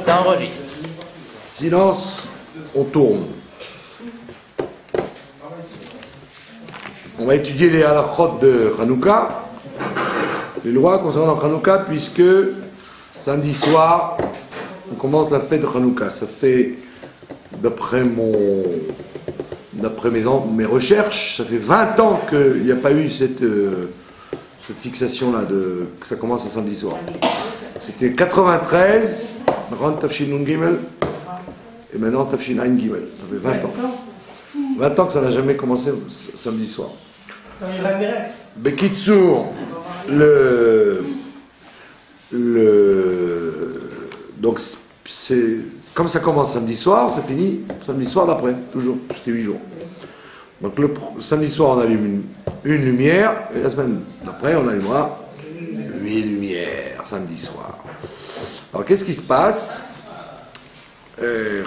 Ça enregistre. Silence, on tourne. On va étudier les halakhot de Hanouka, les lois concernant Hanouka, puisque samedi soir, on commence la fête de Hanouka. Ça fait, d'après mes recherches, ça fait 20 ans qu'il n'y a pas eu cette fixation-là, que ça commence un samedi soir. C'était 93, Ran Tafshin Nun Gimel, et maintenant Tafshin Ain Gimel. Ça fait 20 ans. 20 ans que ça n'a jamais commencé samedi soir. Bekitsour, donc c'est comme ça commence samedi soir, ça finit samedi soir d'après, toujours, jusqu'à 8 jours. Donc le samedi soir on allume une lumière, et la semaine d'après on allumera 8 lumières samedi soir. Alors qu'est-ce qui se passe?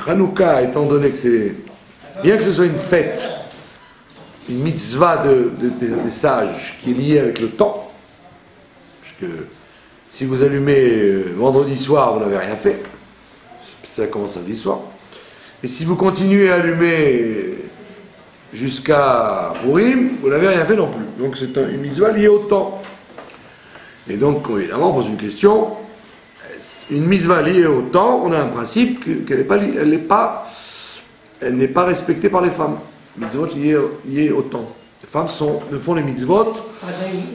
Hanouka, étant donné que c'est, bien que ce soit une fête, une mitzvah des sages qui est liée avec le temps, puisque si vous allumez vendredi soir, vous n'avez rien fait, ça commence samedi soir, et si vous continuez à allumer jusqu'à Purim, vous n'avez rien fait non plus. Donc c'est une mitzvah liée au temps. Et donc, évidemment, on pose une question. Une mitzvah liée au temps, on a un principe qu'elle n'est pas respectée par les femmes. Mitzvot liées au temps. Les femmes ne font les mitzvot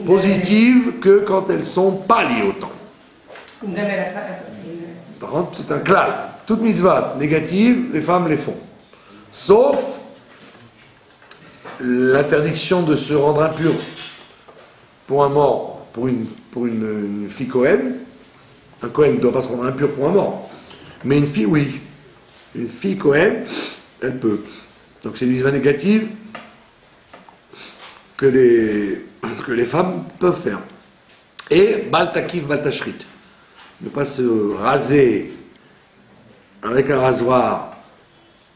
positives que quand elles ne sont pas liées au temps. Par contre, c'est un klal. Toute mitzvah négative, les femmes les font. Sauf l'interdiction de se rendre impur pour un mort, pour une fille Cohen. Un Cohen ne doit pas se rendre impur pour un mort. Mais une fille, oui. Une fille Cohen, elle peut. Donc c'est une mitzvah négative que les femmes peuvent faire. Et bal takif, bal tashrit. Ne pas se raser avec un rasoir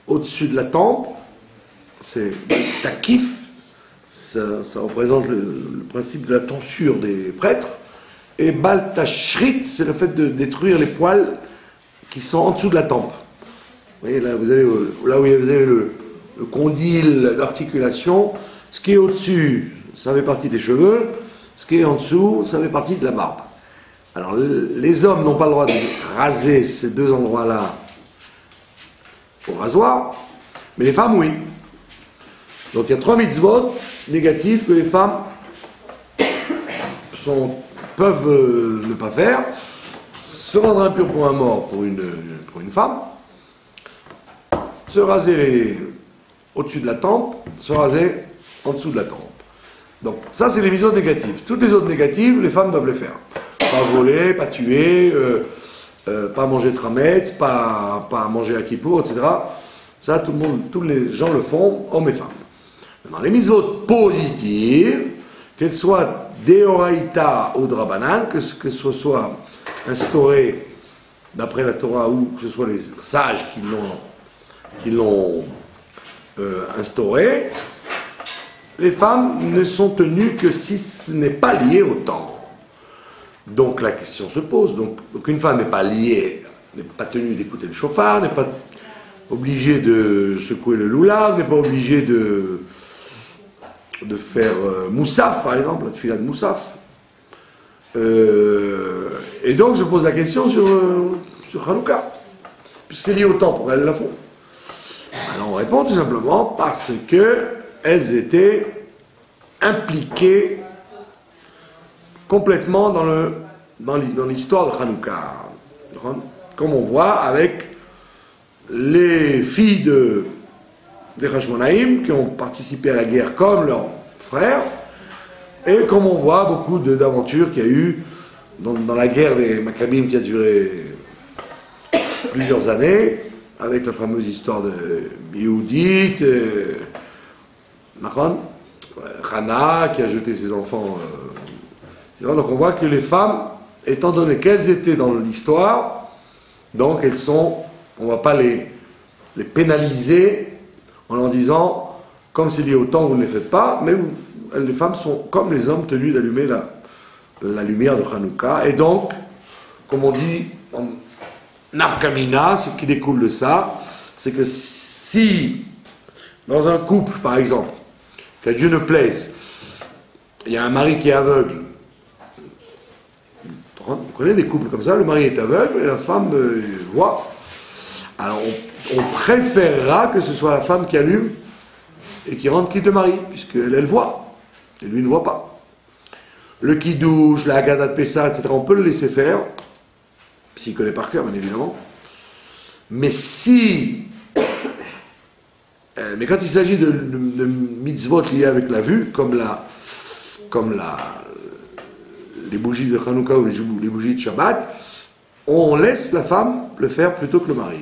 au-dessus de la tempe. C'est takif. Ça représente le principe de la tonsure des prêtres. Et bal tashrit, c'est le fait de détruire les poils qui sont en dessous de la tempe. Vous voyez, là où vous avez le condyle d'articulation, ce qui est au-dessus, ça fait partie des cheveux, ce qui est en dessous, ça fait partie de la barbe. Alors, les hommes n'ont pas le droit de raser ces deux endroits-là au rasoir, mais les femmes, oui. Donc, il y a 3 mitzvot négatifs que les femmes peuvent ne pas faire. Se rendre impur pour un mort, pour une femme, se raser au-dessus de la tempe, se raser en dessous de la tempe. Donc ça c'est les mitzvot négatives. Toutes les autres négatives, les femmes doivent les faire. Pas voler, pas tuer, pas manger de trametz, pas manger à kippour, etc. Ça tous les gens le font, hommes et femmes. Maintenant les mitzvot positives, qu'elles soient deoraita ou drabanan, que ce soit instauré d'après la Torah ou que ce soit les sages qui l'ont instauré, les femmes ne sont tenues que si ce n'est pas lié au temps. Donc la question se pose. Donc une femme n'est pas liée, n'est pas tenue d'écouter le chauffard, n'est pas obligée de secouer le loulav, n'est pas obligée de faire moussaf, par exemple, la tefila de moussaf. Et donc je pose la question sur Hanouka. Puisque c'est lié au temps, pourquoi elles la font? Alors on répond tout simplement parce qu'elles étaient impliquées complètement dans l'histoire de Hanouka. Comme on voit avec les filles des Hashmonaïm qui ont participé à la guerre comme leurs frères, et comme on voit beaucoup d'aventures qu'il y a eu dans la guerre des Maccabim qui a duré plusieurs années, avec la fameuse histoire de Yehudit, Hana qui a jeté ses enfants, etc. Donc on voit que les femmes, étant donné qu'elles étaient dans l'histoire, donc on ne va pas les pénaliser en leur disant, comme c'est lié au temps, vous ne les faites pas, mais les femmes sont, comme les hommes, tenues d'allumer la lumière de Hanouka. Et donc, comme on dit nafkamina, ce qui découle de ça, c'est que si, dans un couple, par exemple, qu'à Dieu ne plaise, il y a un mari qui est aveugle, vous connaissez des couples comme ça, le mari est aveugle et la femme voit, alors on préférera que ce soit la femme qui allume et qui rende quitte le mari, puisqu'elle elle voit, et lui ne voit pas. Le kidouche, la Haggadah de Pessah, etc., on peut le laisser faire, s'il connaît par cœur, bien évidemment. Mais si... mais quand il s'agit de mitzvot liés avec la vue, comme les bougies de Hanouka ou les bougies de Shabbat, on laisse la femme le faire plutôt que le mari.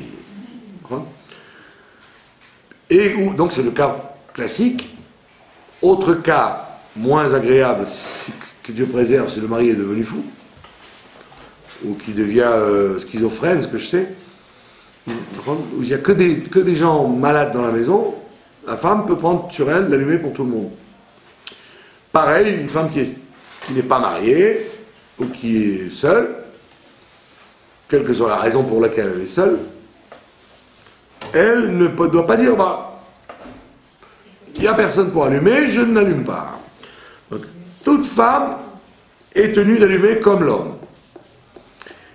Et donc c'est le cas classique. Autre cas moins agréable, que Dieu préserve, si le mari est devenu fou, ou qui devient schizophrène, ce que je sais, où il n'y a que des gens malades dans la maison, la femme peut prendre sur elle l'allumer pour tout le monde. Pareil, une femme qui n'est pas mariée, ou qui est seule, quelle que soit la raison pour laquelle elle est seule, elle ne doit pas dire, bah, il n'y a personne pour allumer, je ne l'allume pas. Donc, toute femme est tenue d'allumer comme l'homme.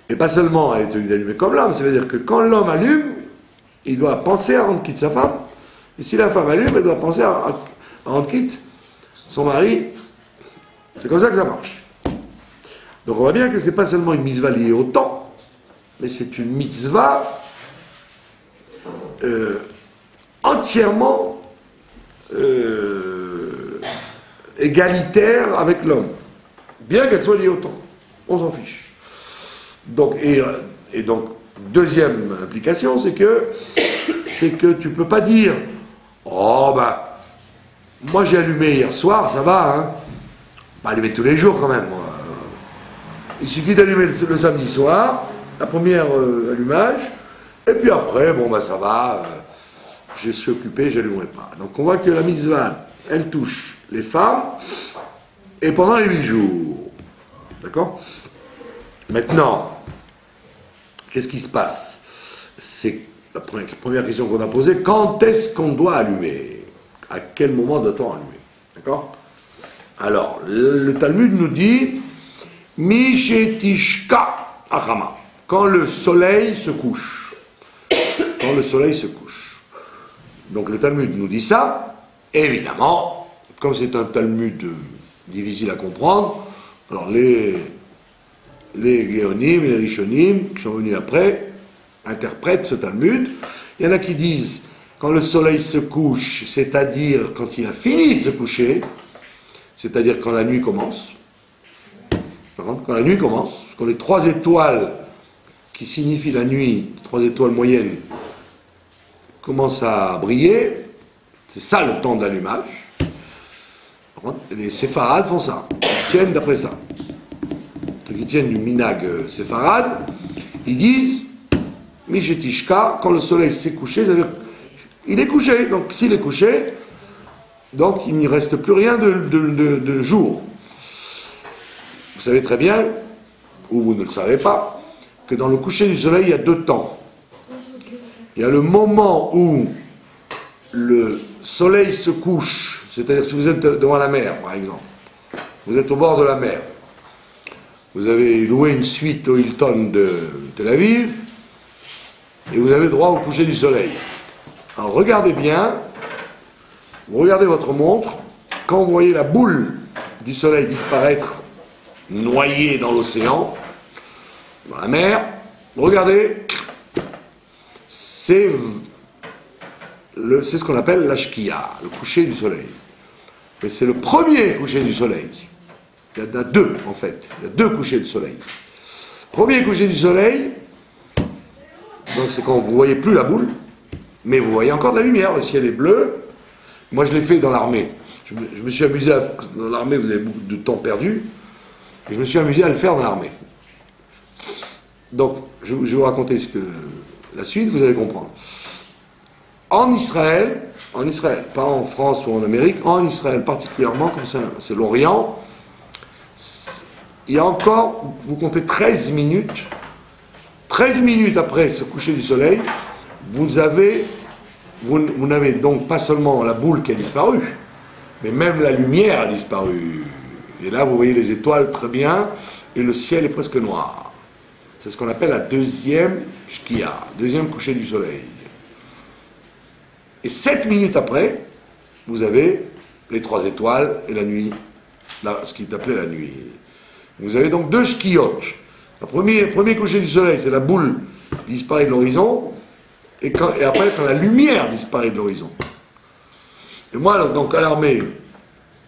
Et pas seulement elle est tenue d'allumer comme l'homme, ça veut dire que quand l'homme allume, il doit penser à rendre quitte sa femme, et si la femme allume, elle doit penser à rendre quitte son mari. C'est comme ça que ça marche. Donc on voit bien que ce n'est pas seulement une mitzvah liée au temps, mais c'est une mitzvah entièrement égalitaire avec l'homme, bien qu'elle soit liée au temps. On s'en fiche. Donc, et donc, deuxième implication, c'est que tu ne peux pas dire « Oh, ben, moi j'ai allumé hier soir, ça va, hein. Bah, allumer tous les jours quand même. Moi. Il suffit d'allumer le samedi soir, la première allumage, et puis après, bon, ben ça va, je suis occupé, je n'allumerai pas. » Donc on voit que la mitzvah, elle touche les femmes, et pendant les 8 jours. D'accord ? Maintenant, qu'est-ce qui se passe? C'est la première question qu'on a posée. Quand est-ce qu'on doit allumer? À quel moment doit-on allumer? D'accord? Alors, le Talmud nous dit Mishetishka Achama, quand le soleil se couche. Quand le soleil se couche. Donc le Talmud nous dit ça. Évidemment, comme c'est un Talmud difficile à comprendre, alors les Géonim, les Rishonim, qui sont venus après, interprètent ce Talmud. Il y en a qui disent, quand le soleil se couche, c'est-à-dire quand il a fini de se coucher, c'est-à-dire quand la nuit commence, quand la nuit commence, quand les 3 étoiles qui signifient la nuit, 3 étoiles moyennes, commencent à briller, c'est ça le temps d'allumage. Les séfarades font ça, ils tiennent d'après ça. Qui tiennent du minag séfarade, ils disent Mishetishka, quand le soleil s'est couché, ça veut dire il est couché, donc s'il est couché, donc il n'y reste plus rien de jour. Vous savez très bien, ou vous ne le savez pas, que dans le coucher du soleil, il y a 2 temps. Il y a le moment où le soleil se couche, c'est-à-dire si vous êtes devant la mer, par exemple, vous êtes au bord de la mer, vous avez loué une suite au Hilton de Tel Aviv, et vous avez droit au coucher du soleil. Alors regardez bien, vous regardez votre montre, quand vous voyez la boule du soleil disparaître, noyée dans l'océan, dans la mer, regardez, c'est ce qu'on appelle la shkia, le coucher du soleil. Mais c'est le premier coucher du soleil. Il y en a 2 en fait, il y a 2 couchers du soleil. Premier coucher du soleil, donc c'est quand vous ne voyez plus la boule, mais vous voyez encore de la lumière, le ciel est bleu. Moi je l'ai fait dans l'armée. Je me suis amusé dans l'armée, vous avez beaucoup de temps perdu, et je me suis amusé à le faire dans l'armée. Donc je vais vous raconter la suite, vous allez comprendre. En Israël, pas en France ou en Amérique, en Israël particulièrement, comme ça, c'est l'Orient, il y a encore, vous comptez 13 minutes 13 minutes après ce coucher du soleil, vous n'avez donc pas seulement la boule qui a disparu, mais même la lumière a disparu. Et là, vous voyez les étoiles très bien, et le ciel est presque noir. C'est ce qu'on appelle la deuxième shkia, deuxième coucher du soleil. Et 7 minutes après, vous avez les 3 étoiles et la nuit, ce qui est appelé la nuit. Vous avez donc 2 shkiot. Le premier coucher du soleil, c'est la boule qui disparaît de l'horizon, et après, quand la lumière disparaît de l'horizon. Et moi, donc, à l'armée,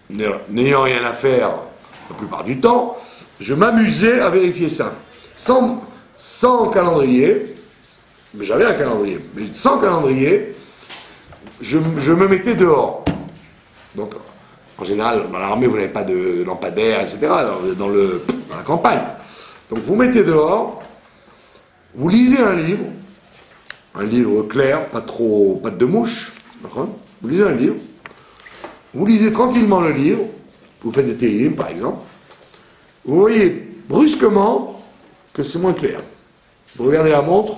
n'ayant rien à faire la plupart du temps, je m'amusais à vérifier ça. Sans calendrier, mais j'avais un calendrier, mais sans calendrier, je me mettais dehors. Donc, en général, dans l'armée, vous n'avez pas de lampadaire, etc., dans la campagne. Donc, vous mettez dehors, vous lisez un livre clair, pas de mouche, d'accord ? Vous lisez un livre, vous lisez tranquillement le livre, vous faites des télim, par exemple, vous voyez brusquement que c'est moins clair. Vous regardez la montre,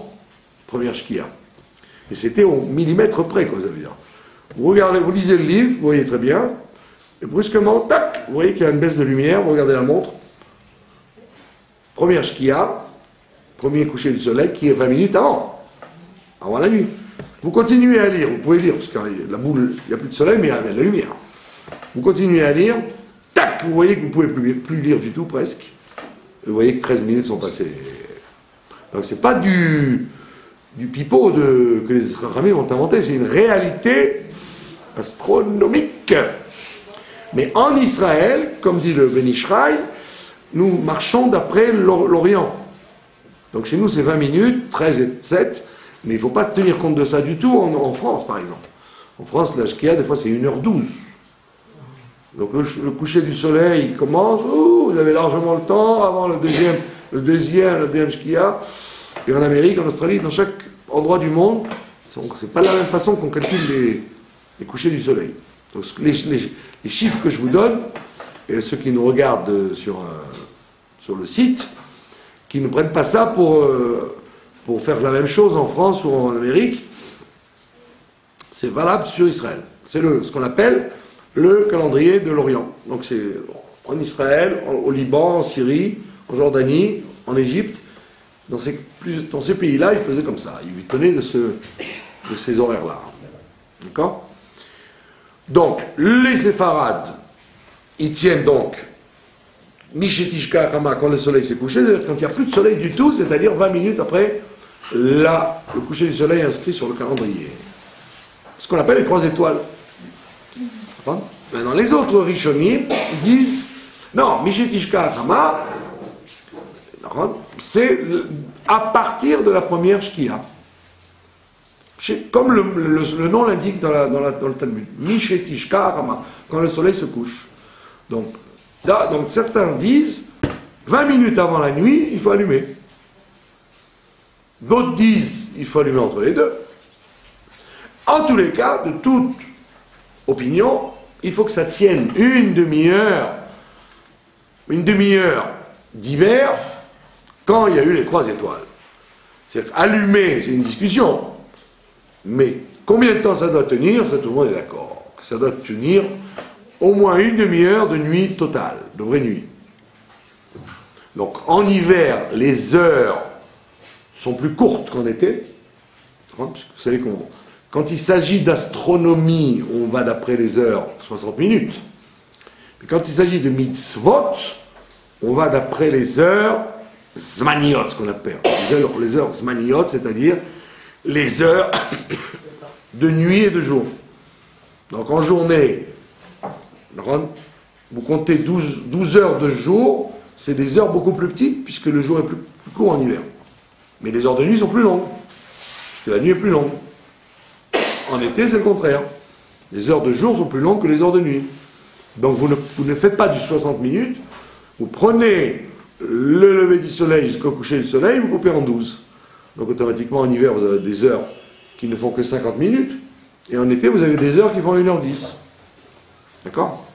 première shkia. Et c'était au millimètre près, quoi, ça veut dire. Vous lisez le livre, vous voyez très bien, et brusquement, tac, vous voyez qu'il y a une baisse de lumière, vous regardez la montre, première shkia, premier coucher du soleil, qui est 20 minutes avant la nuit. Vous continuez à lire, vous pouvez lire, parce que la boule, il n'y a plus de soleil, mais il y a de la lumière. Vous continuez à lire, tac, vous voyez que vous ne pouvez plus lire du tout, presque. Vous voyez que 13 minutes sont passées. Donc c'est pas du pipeau que les Rachamim ont inventé, c'est une réalité astronomique. Mais en Israël, comme dit le Ben Ishraï, nous marchons d'après l'Orient. Donc chez nous c'est 20 minutes, 13 et 7, mais il ne faut pas tenir compte de ça du tout en France par exemple. En France, la shkia, des fois c'est 1h12. Donc le coucher du soleil commence, vous avez largement le temps avant le deuxième shkia. Et en Amérique, en Australie, dans chaque endroit du monde, c'est pas de la même façon qu'on calcule les couchers du soleil. Donc les chiffres que je vous donne, et ceux qui nous regardent sur le site, qui ne prennent pas ça pour faire la même chose en France ou en Amérique, c'est valable sur Israël. C'est ce qu'on appelle le calendrier de l'Orient. Donc c'est en Israël, au Liban, en Syrie, en Jordanie, en Égypte. Dans ces pays-là, ils faisaient comme ça. Ils tenaient de ces horaires-là. D'accord ? Donc, les séfarades, ils tiennent donc Mishetishka Rama, quand le soleil s'est couché, c'est-à-dire quand il n'y a plus de soleil du tout, c'est-à-dire 20 minutes après le coucher du soleil inscrit sur le calendrier. Ce qu'on appelle les 3 étoiles. Maintenant, les autres Rishonim, ils disent non, Mishetishka Rama, c'est à partir de la première shkia. Comme le nom l'indique dans le Talmud. Mishetishka Rama, quand le soleil se couche. Donc certains disent 20 minutes avant la nuit, il faut allumer. D'autres disent il faut allumer entre les deux. En tous les cas, de toute opinion, il faut que ça tienne une demi-heure d'hiver quand il y a eu les 3 étoiles. C'est-à-dire allumer, c'est une discussion. Mais combien de temps ça doit tenir, ça tout le monde est d'accord. Ça doit tenir au moins une demi-heure de nuit totale, de vraie nuit. Donc en hiver, les heures sont plus courtes qu'en été. Vous savez quand il s'agit d'astronomie, on va d'après les heures 60 minutes. Mais quand il s'agit de mitzvot, on va d'après les heures zmaniot, ce qu'on appelle. Les heures zmaniot, c'est-à-dire les heures de nuit et de jour. Donc en journée, vous comptez 12 heures de jour, c'est des heures beaucoup plus petites, puisque le jour est plus court en hiver. Mais les heures de nuit sont plus longues, parce que la nuit est plus longue. En été, c'est le contraire. Les heures de jour sont plus longues que les heures de nuit. Donc vous ne faites pas du 60 minutes, vous prenez le lever du soleil jusqu'au coucher du soleil, vous coupez en 12. Donc automatiquement en hiver, vous avez des heures qui ne font que 50 minutes, et en été, vous avez des heures qui font 1h10. D'accord ?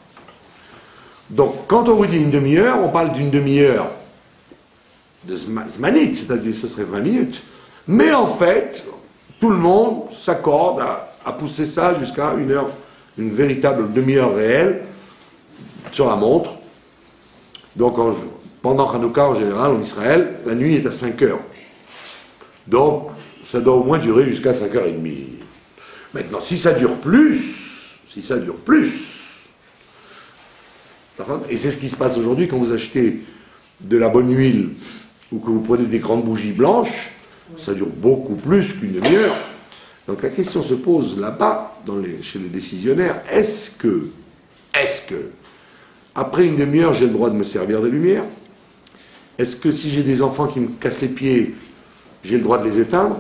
Donc quand on vous dit une demi-heure, on parle d'une demi-heure de zmanit, c'est-à-dire ce serait 20 minutes. Mais en fait, tout le monde s'accorde à pousser ça jusqu'à une heure, une véritable demi-heure réelle sur la montre. Donc pendant Hanouka en général en Israël, la nuit est à 5 heures. Donc ça doit au moins durer jusqu'à 5h30. Maintenant, si ça dure plus, et c'est ce qui se passe aujourd'hui quand vous achetez de la bonne huile ou que vous prenez des grandes bougies blanches, ça dure beaucoup plus qu'une demi-heure. Donc la question se pose là-bas, chez les décisionnaires, est-ce que, après une demi-heure, j'ai le droit de me servir des lumières? Est-ce que si j'ai des enfants qui me cassent les pieds, j'ai le droit de les éteindre?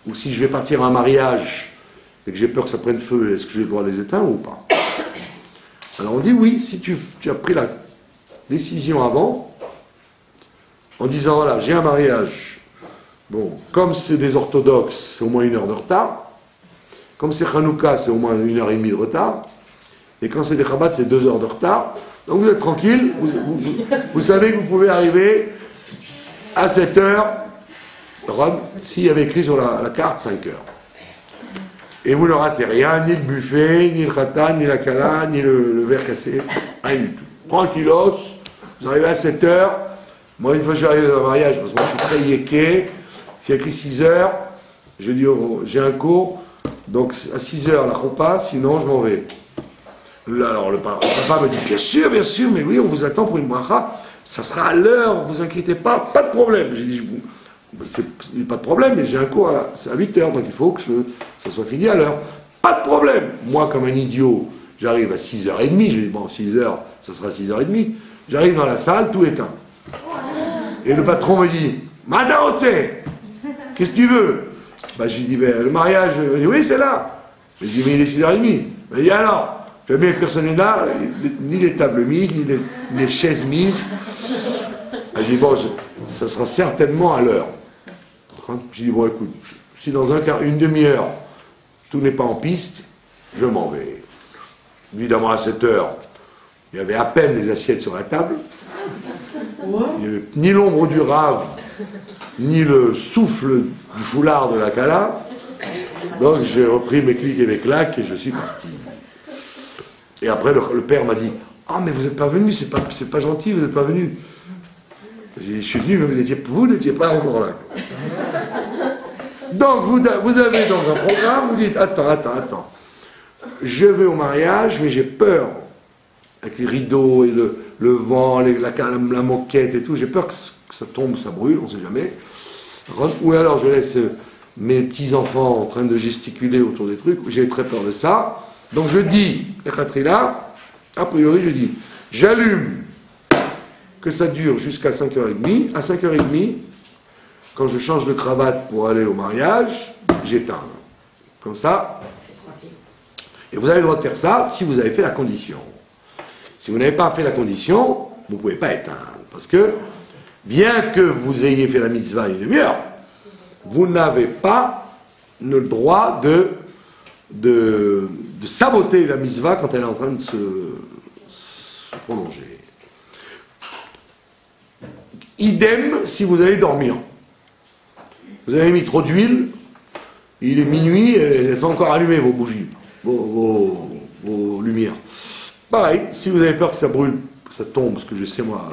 Ou si je vais partir à un mariage et que j'ai peur que ça prenne feu, est-ce que j'ai le droit de les éteindre ou pas? Alors on dit oui, si tu as pris la décision avant, en disant voilà, j'ai un mariage, bon, comme c'est des orthodoxes, c'est au moins 1 heure de retard, comme c'est Hanouka, c'est au moins 1h30 de retard, et quand c'est des Chabad, c'est 2 heures de retard, donc vous êtes tranquille, vous savez que vous pouvez arriver à 7 heures, s'il y avait écrit sur la carte 5 heures. Et vous ne ratez rien, ni le buffet, ni le khatan, ni la kala, ni le verre cassé, rien du tout. Tranquillos, vous arrivez à 7 heures. Moi, une fois que je suis arrivé dans un mariage, parce que moi je suis très yéké, s'il y a écrit 6 heures, je dis oh, j'ai un cours, donc à 6 heures la choupa, sinon je m'en vais. Alors le papa me dit bien sûr, mais oui, on vous attend pour une bracha, ça sera à l'heure, vous inquiétez pas, pas de problème. J'ai dit c'est pas de problème, mais j'ai un cours à 8 heures, donc il faut que ça soit fini à l'heure. Pas de problème. Moi, comme un idiot, j'arrive à 6h30, je dis bon, 6 heures, ça sera 6h30. J'arrive dans la salle, tout éteint. Et le patron me dit, Madame, qu'est-ce que tu veux? Bah, je lui dis, le mariage, il dit, oui, c'est là. Je lui dis, mais il est 6h30. Il me dit, alors, jamais personne n'est là, ni les tables mises, ni les chaises mises. Je dis, bon, ça sera certainement à l'heure. Je dis, bon, écoute, si dans une demi-heure, tout n'est pas en piste, je m'en vais. Évidemment, à 7 heures, il y avait à peine les assiettes sur la table. Il n'y avait ni l'ombre du rave, ni le souffle du foulard de la Kala. Donc j'ai repris mes clics et mes claques et je suis parti. Et après, le père m'a dit, ah, mais vous n'êtes pas venu, c'est pas gentil, vous n'êtes pas venu. J'ai dit, je suis venu, mais vous n'étiez pas encore là. Donc vous avez donc un programme, vous dites, attends. Je vais au mariage, mais j'ai peur. Avec les rideaux et le vent, la moquette et tout, j'ai peur que ça tombe, ça brûle, on ne sait jamais. Ou alors je laisse mes petits-enfants en train de gesticuler autour des trucs, j'ai très peur de ça. Donc je dis, a priori je dis, j'allume que ça dure jusqu'à 5h30. À 5h30, quand je change de cravate pour aller au mariage, j'éteins. Comme ça. Et vous avez le droit de faire ça si vous avez fait la condition. Si vous n'avez pas fait la condition, vous ne pouvez pas éteindre. Parce que, bien que vous ayez fait la mitzvah une demi-heure, vous n'avez pas le droit de saboter la mitzvah quand elle est en train de se prolonger. Idem si vous allez dormir. Vous avez mis trop d'huile, il est minuit, elles sont encore allumées vos bougies, vos lumières. Pareil, si vous avez peur que ça brûle, que ça tombe, parce que je sais moi,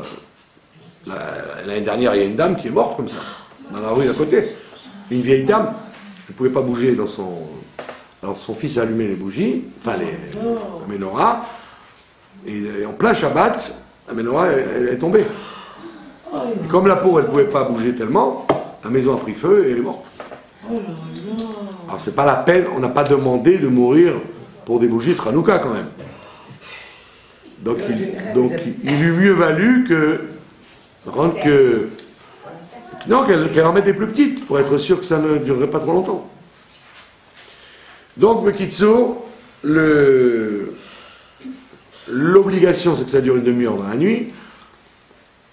l'année dernière il y a une dame qui est morte comme ça, dans la rue à côté. Une vieille dame, elle ne pouvait pas bouger dans son... Alors son fils a allumé les bougies, enfin la menorah, et en plein Shabbat, la menorah elle est tombée. Et comme la peau elle ne pouvait pas bouger tellement, la maison a pris feu et elle est morte. Alors c'est pas la peine, on n'a pas demandé de mourir pour des bougies de Hanouka quand même. Donc il eût mieux valu qu'elle en mette des plus petites, pour être sûr que ça ne durerait pas trop longtemps. Donc, Bekitsour, l'obligation c'est que ça dure une demi-heure dans la nuit,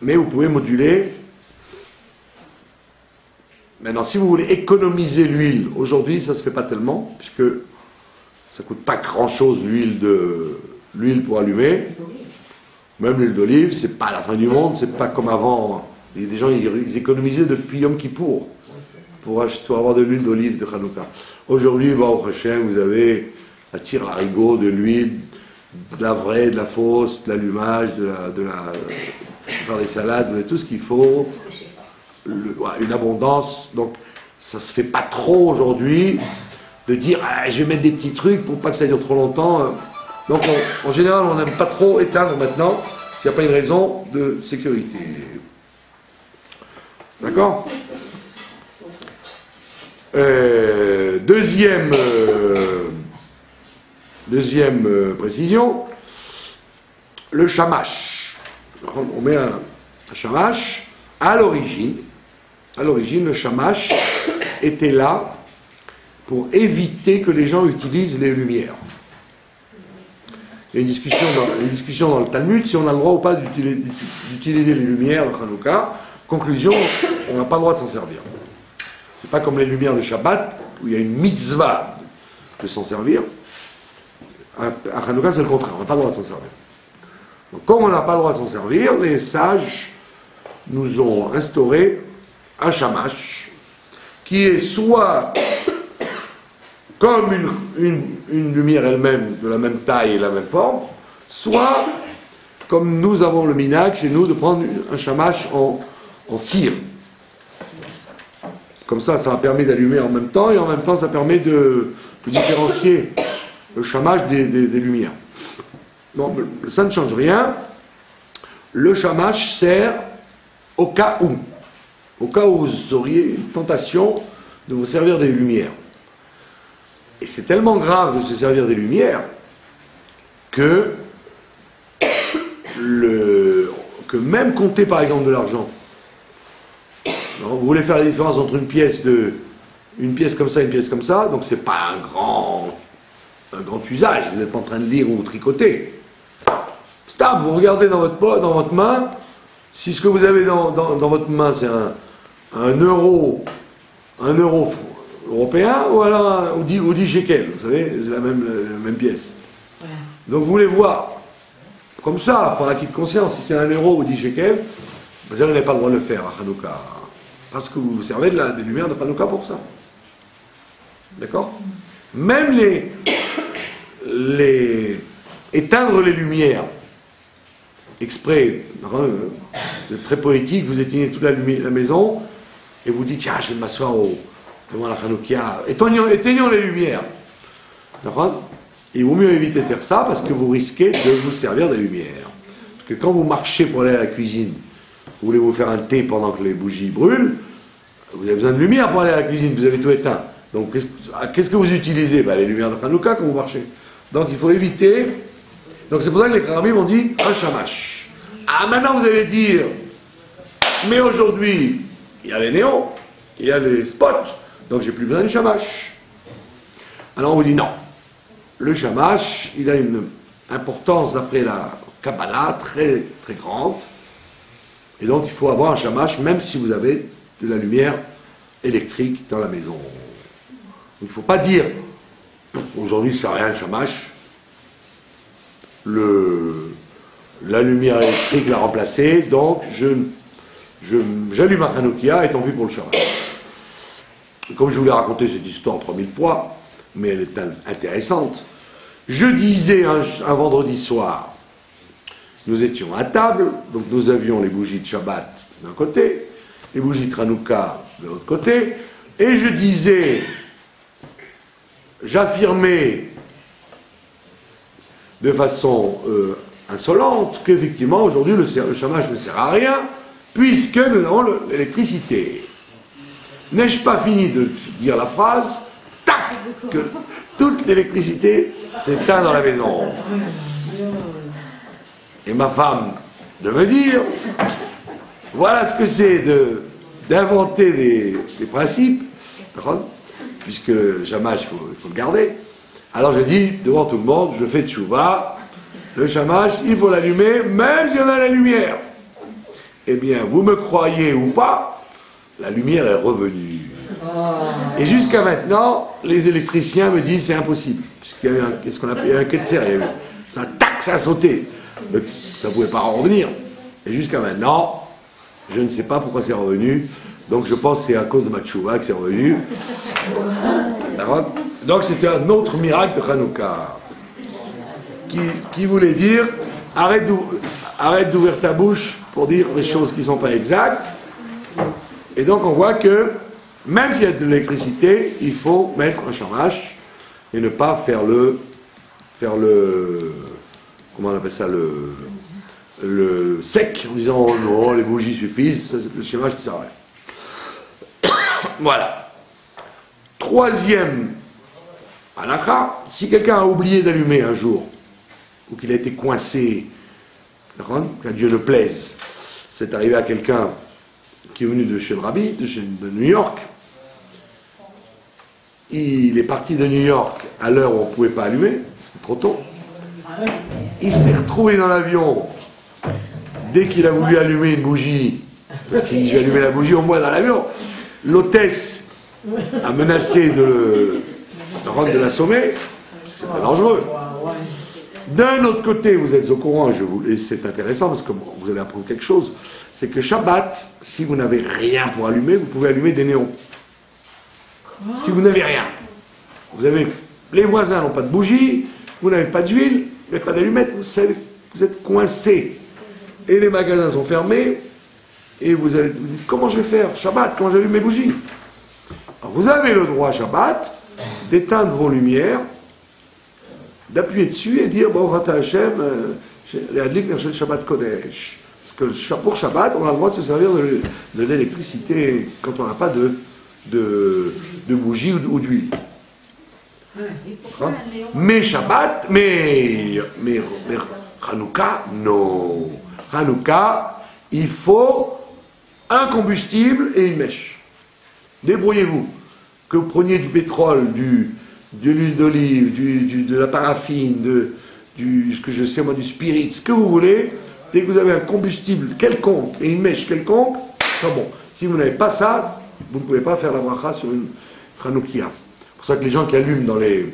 mais vous pouvez moduler. Maintenant, si vous voulez économiser l'huile, aujourd'hui ça ne se fait pas tellement, puisque ça ne coûte pas grand-chose l'huile pour allumer. Même l'huile d'olive, c'est pas la fin du monde, c'est pas comme avant Et des gens, ils économisaient depuis Yom Kippour pour avoir de l'huile d'olive de Hanouka. Aujourd'hui, bon, prochain, vous avez la tire larigot, de l'huile, de la vraie, de la fausse, de l'allumage, faire des salades, vous avez tout ce qu'il faut. Une abondance. Donc, ça se fait pas trop aujourd'hui de dire ah, je vais mettre des petits trucs pour pas que ça dure trop longtemps. Donc, en général, on n'aime pas trop éteindre maintenant s'il n'y a pas une raison de sécurité. D'accord? Deuxième précision, le shamash. On met un shamash. À l'origine, le shamash était là pour éviter que les gens utilisent les lumières. Il y a une discussion dans le Talmud si on a le droit ou pas d'utiliser les lumières de Hanouka. Conclusion, on n'a pas le droit de s'en servir. C'est pas comme les lumières de Shabbat où il y a une mitzvah de s'en servir. À Hanouka, c'est le contraire, on n'a pas le droit de s'en servir. Donc, comme on n'a pas le droit de s'en servir, les sages nous ont instauré un shamash qui est soit comme une lumière elle-même de la même taille et la même forme, soit comme nous avons le minhag chez nous de prendre un shamash en cire. Comme ça permet d'allumer en même temps et en même temps ça permet de différencier le shamash des lumières. Bon, ça ne change rien. Le shamash sert au cas où vous auriez une tentation de vous servir des lumières. Et c'est tellement grave de se servir des lumières que même compter par exemple de l'argent. Vous voulez faire la différence entre une pièce comme ça et une pièce comme ça, donc c'est pas un grand usage, vous n'êtes pas en train de lire ou tricoter. Stable, vous regardez dans votre main, si ce que vous avez dans votre main c'est un euro européen ou alors ou 10 shekels, vous savez, c'est la même pièce. Ouais. Donc vous voulez voir, comme ça, par acquis de conscience, si c'est 1 euro ou 10 shekels, vous n'avez pas le droit de le faire à Hanouka, parce que vous vous servez des lumières de Hanouka pour ça. D'accord? Même éteindre les lumières, exprès, vous êtes très poétique, vous éteignez toute la maison, et vous dites, tiens, je vais m'asseoir devant la Hanouka, éteignons les lumières. D'accord? Il vaut mieux éviter de faire ça, parce que vous risquez de vous servir des lumières. Parce que quand vous marchez pour aller à la cuisine, vous voulez vous faire un thé pendant que les bougies brûlent, vous avez besoin de lumière pour aller à la cuisine, vous avez tout éteint. Donc qu'est-ce que vous utilisez? Les lumières de Hanouka quand vous marchez. Donc il faut éviter. Donc c'est pour ça que les Kharamim ont dit un shamash. Ah, maintenant vous allez dire, mais aujourd'hui, il y a les néons, il y a les spots, donc j'ai plus besoin du shamash. Alors on vous dit non. Le shamash, il a une importance d'après la Kabbalah très très grande. Et donc il faut avoir un shamash même si vous avez de la lumière électrique dans la maison. Donc il ne faut pas dire aujourd'hui ça sert à rien le shamash. La lumière électrique l'a remplacé, donc j'allume ma Hanouka et tant pis pour le shamash. Comme je vous l'ai raconté cette histoire 3000 fois, mais elle est intéressante. Je disais un vendredi soir, nous étions à table, donc nous avions les bougies de Shabbat d'un côté, les bougies de Hanouka de l'autre côté, et je disais, j'affirmais de façon insolente qu'effectivement aujourd'hui le shamash ne sert à rien, puisque nous avons l'électricité. N'ai-je pas fini de dire la phrase, tac, que toute l'électricité s'éteint dans la maison. Et ma femme de me dire, voilà ce que c'est d'inventer des principes, puisque le shamash, il faut le garder. Alors je dis, devant tout le monde, je fais tchouva, le shamash, il faut l'allumer, même si on a la lumière. Eh bien, vous me croyez ou pas, la lumière est revenue. Et jusqu'à maintenant, les électriciens me disent c'est impossible, puisqu'il y a ce qu'on appelle un ketser, ça tac, ça a sauté. Donc, ça ne pouvait pas en revenir. Et jusqu'à maintenant, Je ne sais pas pourquoi c'est revenu. Donc je pense que c'est à cause de ma tchouva que c'est revenu. D'accord? Donc c'était un autre miracle de Hanouka. Qui voulait dire, arrête d'ouvrir ta bouche pour dire des choses qui ne sont pas exactes. Et donc on voit que, même s'il y a de l'électricité, il faut mettre un chamash et ne pas faire le comment on appelle ça, le sec, en disant oh non, les bougies suffisent, ça, c'est le chamash qui s'arrête. Voilà. Troisième halakha, si quelqu'un a oublié d'allumer un jour, ou qu'il a été coincé, qu'à Dieu ne plaise, c'est arrivé à quelqu'un qui est venu de chez le Rabbi, de New York. Il est parti de New York à l'heure où on ne pouvait pas allumer, c'était trop tôt. Il s'est retrouvé dans l'avion dès qu'il a voulu allumer une bougie, parce qu'il dit je vais allumer la bougie au moins dans l'avion. L'hôtesse a menacé de l'assommer, c'est pas dangereux. D'un autre côté, vous êtes au courant, et c'est intéressant parce que vous allez apprendre quelque chose, c'est que Shabbat, si vous n'avez rien pour allumer, vous pouvez allumer des néons. Si vous n'avez rien, les voisins n'ont pas de bougie, vous n'avez pas d'huile, vous n'avez pas d'allumettes, vous êtes coincés. Et les magasins sont fermés, et vous allez vous dire, comment je vais faire Shabbat, comment j'allume mes bougies? Alors vous avez le droit, Shabbat, d'éteindre vos lumières, d'appuyer dessus et dire bon, Rata Hashem, Shabbat Kodesh. Parce que pour Shabbat, on a le droit de se servir de l'électricité quand on n'a pas de bougie ou d'huile. Mais Shabbat, mais Hanouka, non. Hanouka, il faut un combustible et une mèche. Débrouillez-vous. Que vous preniez du pétrole, de l'huile d'olive, de la paraffine, ce que je sais moi, du spirit, ce que vous voulez, dès que vous avez un combustible quelconque et une mèche quelconque, c'est bon. Si vous n'avez pas ça, vous ne pouvez pas faire la bracha sur une Hanoukia. C'est pour ça que les gens qui allument dans les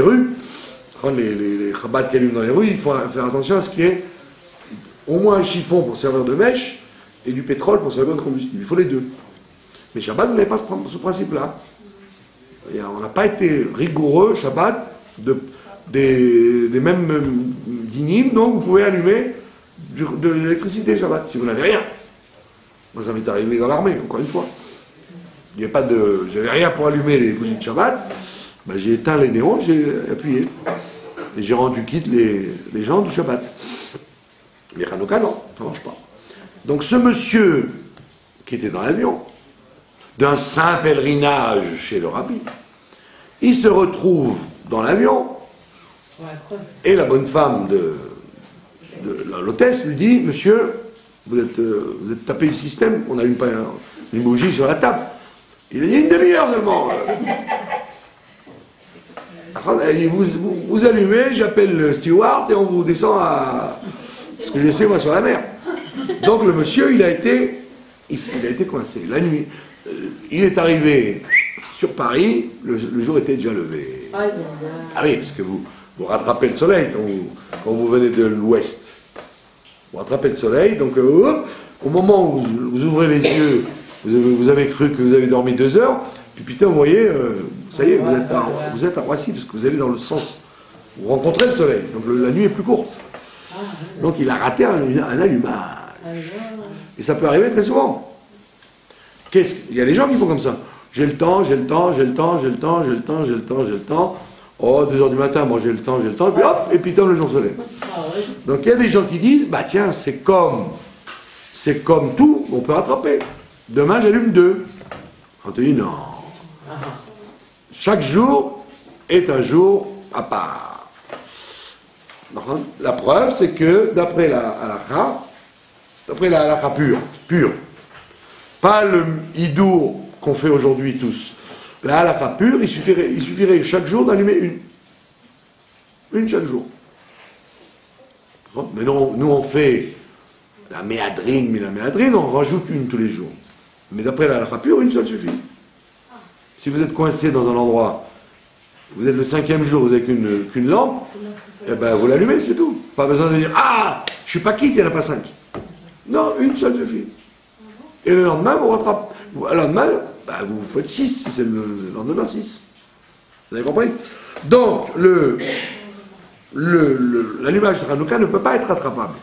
rues, les Chabad qui allument dans les rues, il faut faire attention à ce qu'il y ait au moins un chiffon pour servir de mèche et du pétrole pour servir de combustible. Il faut les deux. Mais Shabbat, vous n'avez pas ce principe-là. On n'a pas été rigoureux, Shabbat, des mêmes dynimes, donc vous pouvez allumer de l'électricité Shabbat, si vous n'avez rien. Moi, ça m'est arrivé dans l'armée, encore une fois. J'avais rien pour allumer les bougies de Shabbat, ben, j'ai éteint les néons, j'ai appuyé. Et j'ai rendu quitte les gens du Shabbat. Les Hanouka, non, ça ne marche pas. Donc ce monsieur qui était dans l'avion, d'un saint pèlerinage chez le Rabbi, il se retrouve dans l'avion, et la bonne femme de l'hôtesse lui dit, monsieur, vous êtes tapé du système, on n'allume pas une bougie sur la table. Il a dit une demi-heure seulement. Elle dit, vous allumez, j'appelle le steward et on vous descend à ce que je sais moi sur la mer. Donc le monsieur, il a été coincé. La nuit, il est arrivé sur Paris, le jour était déjà levé. Ah oui, parce que vous rattrapez le soleil quand vous venez de l'ouest. Vous rattrapez le soleil, donc au moment où vous ouvrez les yeux, vous avez cru que vous avez dormi 2 heures, puis putain, vous voyez, ça y est, vous êtes à Roissy, parce que vous allez dans le sens, vous rencontrez le soleil, donc la nuit est plus courte. Donc il a raté un allumage. Et ça peut arriver très souvent. Il y a des gens qui font comme ça. J'ai le temps. Oh, 2 heures du matin, moi j'ai le temps, et puis hop, et puis le jour se lève. Donc il y a des gens qui disent, bah tiens, c'est comme tout, on peut rattraper. Demain j'allume 2. On te dit non. Chaque jour est un jour à part. La preuve, c'est que d'après la halakha pure, pas le hidour qu'on fait aujourd'hui tous, la halakha pure, il suffirait chaque jour d'allumer une chaque jour. Mais non, nous on fait la méadrine, on rajoute une tous les jours. Mais d'après la halakha pure, une seule suffit. Si vous êtes coincé dans un endroit, vous êtes le 5e jour, vous n'avez qu'une lampe, eh ben vous l'allumez, c'est tout. Pas besoin de dire, ah, je suis pas quitte, il n'y en a pas 5. Non, une seule suffit. Et le lendemain, vous rattrapez. Le lendemain, bah, vous faites 6, si c'est le lendemain 6. Vous avez compris? Donc, l'allumage de Hanouka ne peut pas être rattrapable.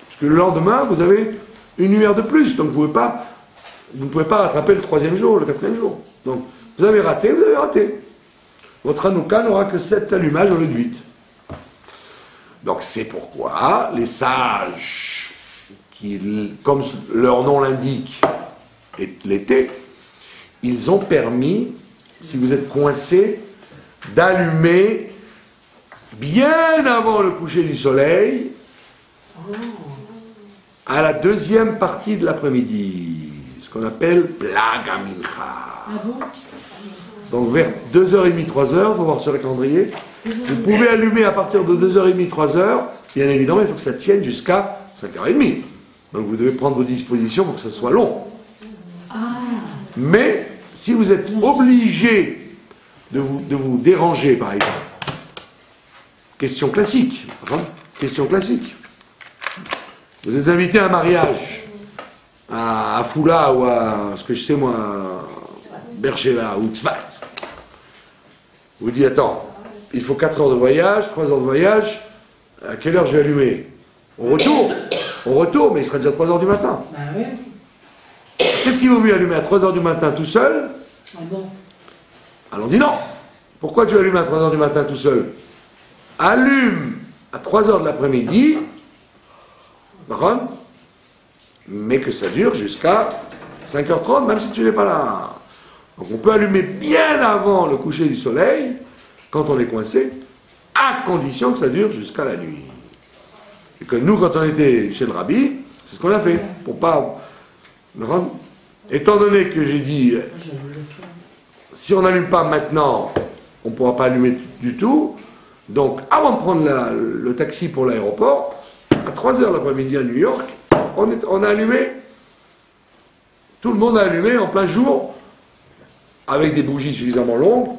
Parce que le lendemain, vous avez une lumière de plus. Donc, vous ne pouvez pas rattraper le 3e jour, le 4e jour. Donc, vous avez raté, vous avez raté. Votre Hanouka n'aura que 7 allumages au lieu de 8. Donc, c'est pourquoi les sages, qui, comme leur nom l'indique, est l'été, ils ont permis, si vous êtes coincé, d'allumer bien avant le coucher du soleil, à la 2e partie de l'après-midi, ce qu'on appelle Plaga Mincha. Ah bon? Donc vers 2h30, 3h, il faut voir sur le calendrier. Vous pouvez allumer à partir de 2h30, 3h, bien évidemment, il faut que ça tienne jusqu'à 5h30. Donc vous devez prendre vos dispositions pour que ça soit long. Mais si vous êtes obligé de vous déranger, par exemple, question classique, question classique. Vous êtes invité à un mariage, à Foula ou à, ce que je sais moi, Beersheba ou Tzfat. Vous dites, attends, il faut 4 heures de voyage, 3 heures de voyage, à quelle heure je vais allumer? On retourne, mais il sera déjà 3 heures du matin. Bah oui. Qu'est-ce qu'il vaut mieux allumer à 3 heures du matin tout seul? Ah bon? Alors on dit non. Pourquoi tu allumes à 3 heures du matin tout seul? Allume à 3 heures de l'après-midi, mais que ça dure jusqu'à 5h30, même si tu n'es pas là. Donc on peut allumer bien avant le coucher du soleil, quand on est coincé, à condition que ça dure jusqu'à la nuit. Et que nous, quand on était chez le rabbi, c'est ce qu'on a fait. Pour pas... Étant donné que j'ai dit, si on n'allume pas maintenant, on ne pourra pas allumer du tout. Donc, avant de prendre le taxi pour l'aéroport, à 3 heures l'après-midi à New York, on a allumé, tout le monde a allumé en plein jour, avec des bougies suffisamment longues,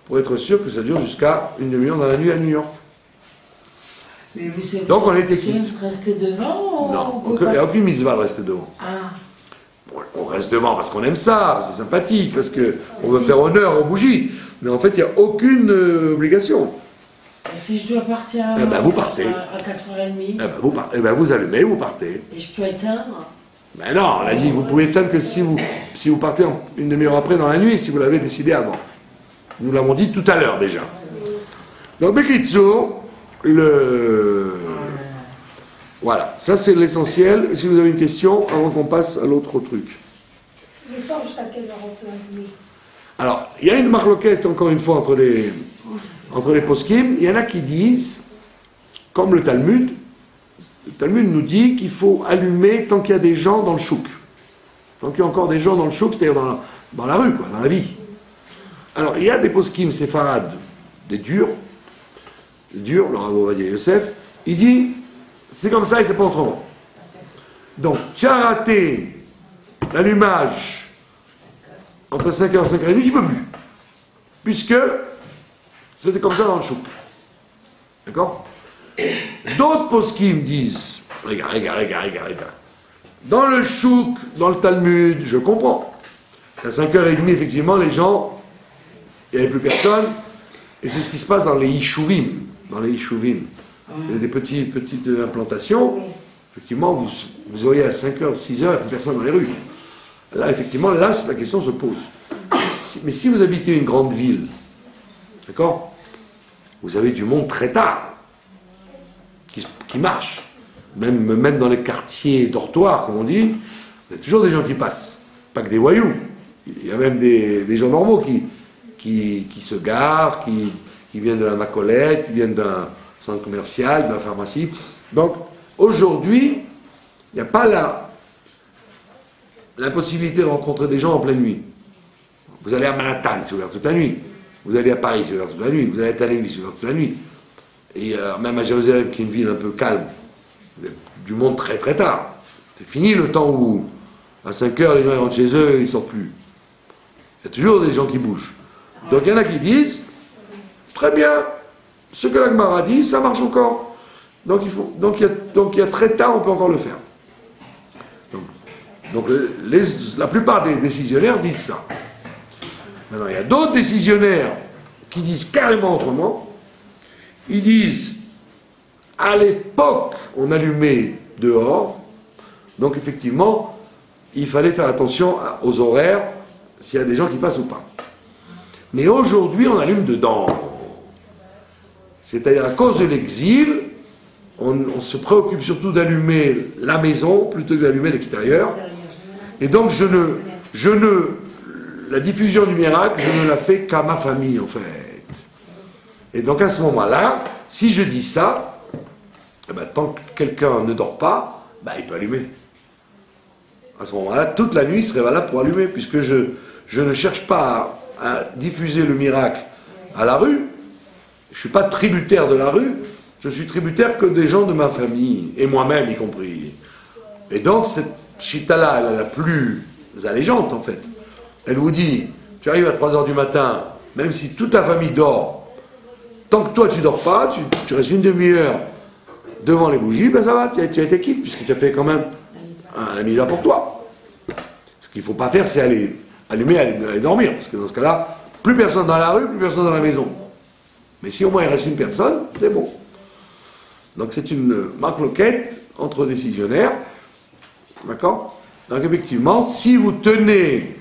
pour être sûr que ça dure jusqu'à une demi-heure dans la nuit à New York. Mais vous savez, Donc on était quitte. Rester devant ou Non, il n'y a aucune mitzvah de rester devant. Ah. On reste devant parce qu'on aime ça, c'est sympathique, parce qu'on veut faire honneur aux bougies. Mais en fait, il n'y a aucune obligation. Et si je dois partir vous partez. À 4h30 vous allumez, vous partez. et je peux éteindre? Ben non, on a dit vous pouvez éteindre que si vous partez une demi-heure après dans la nuit, si vous l'avez décidé avant. Nous l'avons dit tout à l'heure déjà. Donc, Bekitsu, voilà, ça c'est l'essentiel. Si vous avez une question, avant qu'on passe à l'autre truc. Le soir, jusqu'à quelle heure on peut allumer? Alors, il y a une marloquette, encore une fois, entre les poskim. Il y en a qui disent, comme le Talmud nous dit qu'il faut allumer tant qu'il y a des gens dans le chouk. Tant qu'il y a encore des gens dans le chouk, c'est-à-dire dans la rue, quoi, dans la vie. Alors, il y a des poskim séfarades, des durs, le Rav Ovadia Yosef, il dit, c'est comme ça et c'est pas autrement. Donc, tu as raté l'allumage entre 5h et 5h30, tu peux plus. Puisque c'était comme ça dans le chouk. D'accord? D'autres poskim disent, regarde. Dans le chouk, dans le Talmud, je comprends. À 5h30, effectivement, les gens, il n'y avait plus personne. Et c'est ce qui se passe dans les Yishuvim. Dans les Yishuvim. Il y a des petites implantations. Effectivement, vous auriez à 5h, 6h, il n'y a plus personne dans les rues. Là, effectivement, la question se pose. Mais si vous habitez une grande ville, d'accord, vous avez du monde très tard qui marche. Même dans les quartiers dortoirs, comme on dit, il y a toujours des gens qui passent. Pas que des voyous. Il y a même des gens normaux qui se garent, qui viennent de la Macolette, qui viennent d'un centre commercial, de la pharmacie. Donc, aujourd'hui, il n'y a pas l'impossibilité de rencontrer des gens en pleine nuit. Vous allez à Manhattan, c'est ouvert toute la nuit. Vous allez à Paris, c'est ouvert toute la nuit. Vous allez à Tel Aviv, c'est ouvert toute la nuit. Et même à Jérusalem, qui est une ville un peu calme, il y a du monde très très tard. C'est fini le temps où, à 5h, les gens rentrent chez eux et ils ne sortent plus. Il y a toujours des gens qui bougent. Donc il y en a qui disent, très bien, ce que la Gemara dit, ça marche encore. Donc il y a très tard, on peut encore le faire. Donc, Donc la plupart des décisionnaires disent ça. Maintenant, il y a d'autres décisionnaires qui disent carrément autrement. Ils disent, à l'époque, on allumait dehors, donc effectivement, il fallait faire attention aux horaires, s'il y a des gens qui passent ou pas. Mais aujourd'hui, on allume dedans. C'est-à-dire, à cause de l'exil, on se préoccupe surtout d'allumer la maison plutôt que d'allumer l'extérieur. Et donc, la diffusion du miracle, je ne la fais qu'à ma famille, en fait. Et donc, à ce moment-là, si je dis ça, eh ben, tant que quelqu'un ne dort pas, ben, il peut allumer. À ce moment-là, toute la nuit, il serait valable pour allumer, puisque je ne cherche pas à diffuser le miracle à la rue. Je ne suis pas tributaire de la rue, je suis tributaire que des gens de ma famille, et moi-même y compris. Et donc, cette chita-là, elle est la plus allégeante, en fait. Elle vous dit, tu arrives à 3 h du matin, même si toute ta famille dort, tant que toi tu dors pas, tu restes une demi-heure devant les bougies, ben ça va, tu as été quitte, puisque tu as fait quand même la mise à pour toi. Ce qu'il ne faut pas faire, c'est aller allumer, aller dormir, parce que dans ce cas-là, plus personne dans la rue, plus personne dans la maison. Mais si au moins il reste une personne, c'est bon. Donc c'est une marque-loquette entre décisionnaires, d'accord? Donc effectivement, si vous tenez,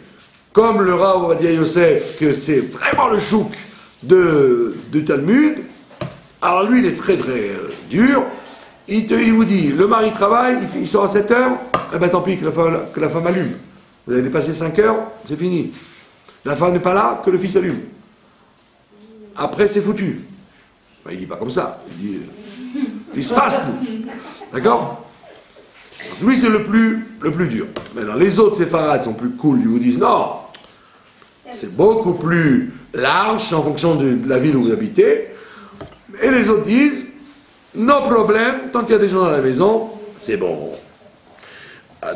comme le Rav Ovadia Yosef, que c'est vraiment le chouk de Talmud, alors lui il est très très dur, il vous dit, le mari travaille, il sort à 7 h, eh ben tant pis que la femme allume. Vous avez dépassé 5 h, c'est fini. La femme n'est pas là, que le fils allume. Après c'est foutu. Ben, il dit pas comme ça, il dit, il se fasse nous. D'accord? Lui c'est le plus dur. Maintenant les autres séfarades sont plus cool, ils vous disent non, c'est beaucoup plus large en fonction de la ville où vous habitez. Et les autres disent, no problème, tant qu'il y a des gens dans la maison, c'est bon.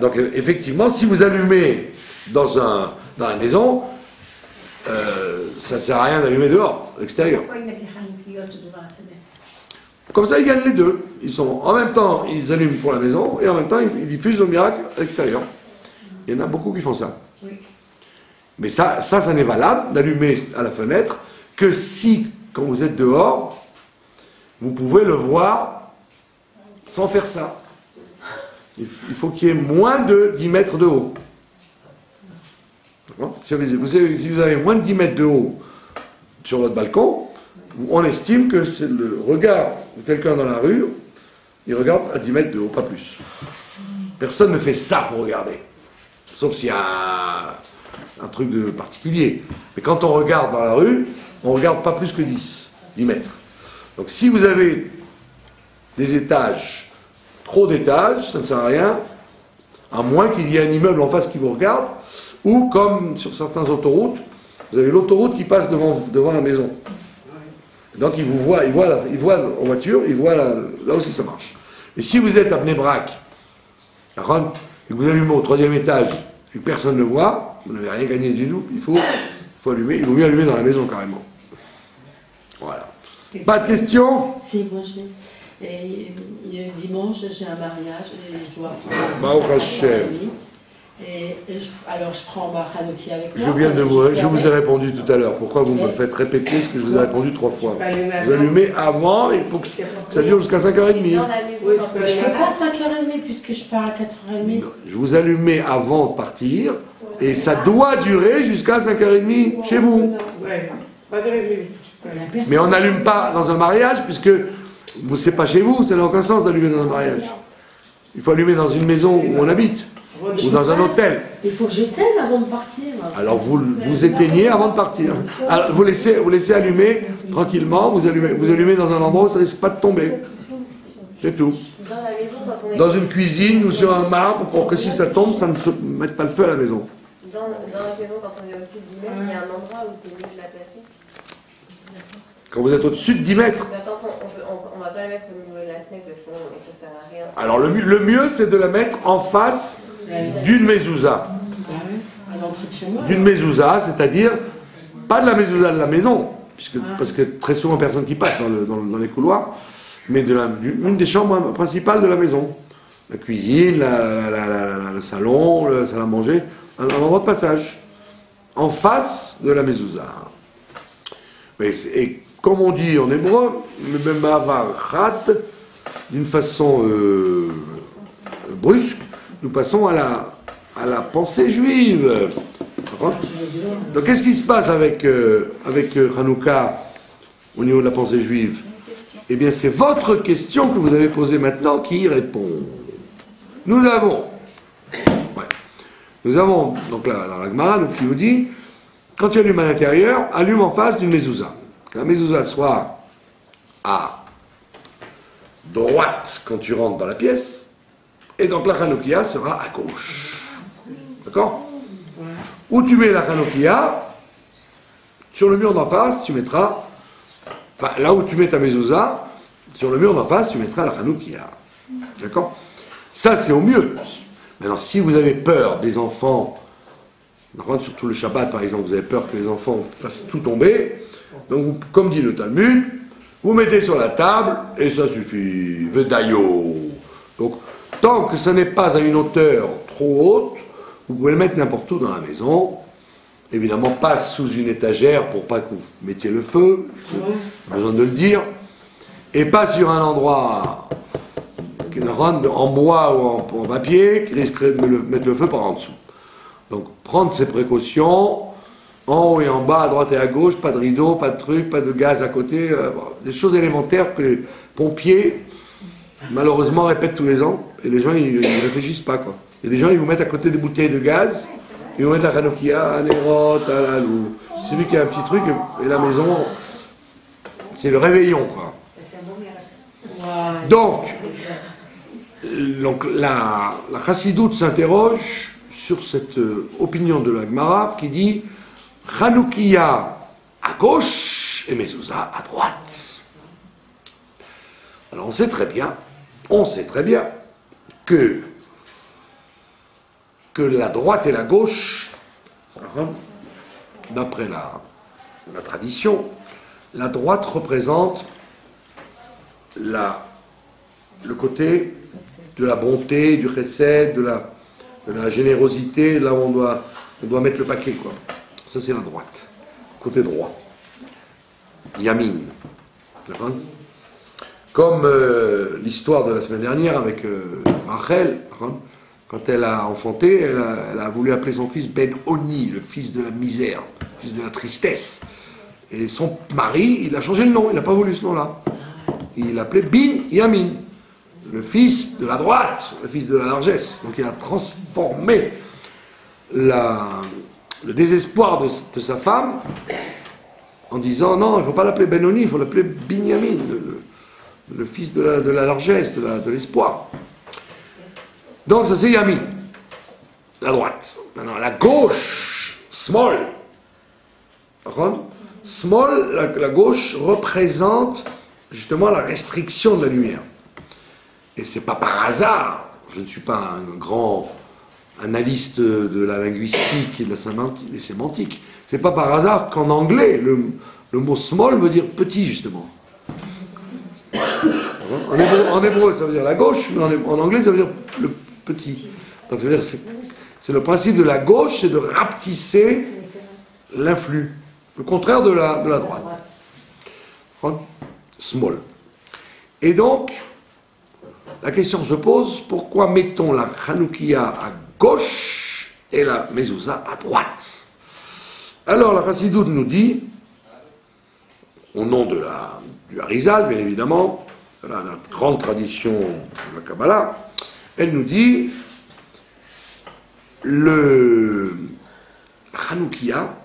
Donc effectivement, si vous allumez dans la maison, ça ne sert à rien d'allumer dehors, à l'extérieur. Pourquoi ils mettent les chanouillottes devant la fenêtre? Comme ça, ils gagnent les deux. En même temps, ils allument pour la maison, et en même temps, ils diffusent le miracle à l'extérieur. Il y en a beaucoup qui font ça. Oui. Mais ça n'est valable d'allumer à la fenêtre que si, quand vous êtes dehors, vous pouvez le voir sans faire ça. Il faut qu'il y ait moins de 10 mètres de haut. Si vous avez moins de 10 mètres de haut sur votre balcon, on estime que c'est le regard de quelqu'un dans la rue, il regarde à 10 mètres de haut, pas plus. Personne ne fait ça pour regarder. Sauf s'il y a un truc de particulier. Mais quand on regarde dans la rue, on ne regarde pas plus que 10 mètres. Donc si vous avez des étages, trop d'étages, ça ne sert à rien, à moins qu'il y ait un immeuble en face qui vous regarde, ou comme sur certaines autoroutes, vous avez l'autoroute qui passe devant la maison. Donc il vous voit, il voit en voiture, il voit là aussi ça marche. Mais si vous êtes à Bnei Brak, à Ron, et que vous allumez au 3e étage, et que personne ne voit, vous n'avez rien gagné du tout, il faut allumer, il vaut mieux allumer dans la maison carrément. Voilà. Pas de questions? Si, moi j'ai. Et dimanche, j'ai un mariage et je dois prendre. Baruch Hashem. Alors je prends ma Hanouki avec moi. Je vous ai répondu tout à l'heure. Pourquoi vous me faites répéter ce que je vous ai répondu 3 fois? Vous allumez avant et pour que ça dure jusqu'à 5h30. Oui, je ne peux pas à 5h30 puisque je pars à 4h30. Non, je vous allumais avant de partir et ça doit durer jusqu'à 5h30 chez vous. Ouais, 3h30. Mais on n'allume pas dans un mariage puisque c'est pas chez vous, ça n'a aucun sens d'allumer dans un mariage. Il faut allumer dans une maison où on habite. Ou dans un hôtel. Il faut que j'éteigne avant de partir. Alors vous éteignez avant de partir. Alors vous laissez allumer tranquillement, vous allumez dans un endroit où ça ne risque pas de tomber. C'est tout. Dans la maison, quand on est... Dans une cuisine ou sur un marbre pour que si ça tombe, ça ne se mette pas le feu à la maison. Dans la maison, quand on est au-dessus de 10 mètres, il y a un endroit où c'est mieux de la placer. Quand vous êtes au-dessus de 10 mètres. Quand on va pas la mettre au niveau de la fenêtre parce que ça sert à rien. Alors le mieux c'est de la mettre en face d'une mezouza. À l'entrée de chez moi. D'une mezouza, c'est-à-dire pas de la mezouza de la maison, parce que très souvent personne qui passe dans les couloirs, mais une des chambres principales de la maison. la cuisine, le salon, la salle à manger, un endroit de passage, en face de la mezouza. Et comme on dit en hébreu, d'une façon brusque, nous passons à la pensée juive. Donc qu'est-ce qui se passe avec Hanouka au niveau de la pensée juive? Eh bien, c'est votre question que vous avez posée maintenant qui y répond. Nous avons, donc là, dans la Gemara, qui nous dit, quand tu allumes à l'intérieur, allume en face d'une mezouza. Que la mezouza soit à droite quand tu rentres dans la pièce, et donc la Hanoukia sera à gauche. D'accord? Où tu mets la Hanoukia, sur le mur d'en face, tu mettras, enfin, là où tu mets ta mezouza, sur le mur d'en face, tu mettras la Hanoukia. D'accord? Ça, c'est au mieux. Maintenant, si vous avez peur des enfants, surtout le Shabbat, par exemple, vous avez peur que les enfants fassent tout tomber, donc, comme dit le Talmud, vous mettez sur la table, et ça suffit. Vedayo. Donc, tant que ça n'est pas à une hauteur trop haute, vous pouvez le mettre n'importe où dans la maison. Évidemment, pas sous une étagère pour pas que vous mettiez le feu, pas besoin de le dire, et pas sur un endroit en bois ou en papier qui risquerait de mettre le feu par en dessous. Donc, prendre ces précautions, en haut et en bas, à droite et à gauche, pas de rideau, pas de truc, pas de gaz à côté, des choses élémentaires que les pompiers, malheureusement, répètent tous les ans, et les gens, ils ne réfléchissent pas, quoi. Et des gens, ils vous mettent à côté des bouteilles de gaz, ils vous mettent la Hanoukia, un Nérot, un Lalou. Celui qui a un petit truc, et la maison, c'est le réveillon, quoi. Donc la Chassidoute s'interroge sur cette opinion de la Gemara qui dit Hanoukia à gauche et mezouza à droite. Alors on sait très bien que la droite et la gauche, d'après la tradition, la droite représente le côté de la bonté, du chesed, de la générosité, là où on doit mettre le paquet, quoi. Ça, c'est la droite, côté droit. Yamin. Comme l'histoire de la semaine dernière avec Rachel, quand elle a enfanté, elle a voulu appeler son fils Ben-Oni, le fils de la misère, le fils de la tristesse. Et son mari, il a changé le nom, il n'a pas voulu ce nom-là. Il l'appelait Bin Yamin, le fils de la droite, le fils de la largesse. Donc il a transformé le désespoir de sa femme en disant non, il ne faut pas l'appeler Benoni, il faut l'appeler Binyamin, le fils de la largesse, de l'espoir. Donc ça c'est Yamin, la droite. Maintenant la gauche, Small. Small, la gauche représente justement la restriction de la lumière. Et c'est pas par hasard, je ne suis pas un grand analyste de la linguistique et de la sémantique, c'est pas par hasard qu'en anglais, le mot small veut dire petit, justement. En hébreu, ça veut dire la gauche, mais en anglais, ça veut dire le petit. Donc ça veut dire c'est le principe de la gauche, c'est de rapetisser l'influx. Le contraire de la droite. Small. Et donc, la question se pose, pourquoi mettons la Hanoukia à gauche et la mezouza à droite? Alors la Chassidoute nous dit, au nom du Harizal, bien évidemment, la grande tradition de la Kabbalah, elle nous dit, le Hanoukia,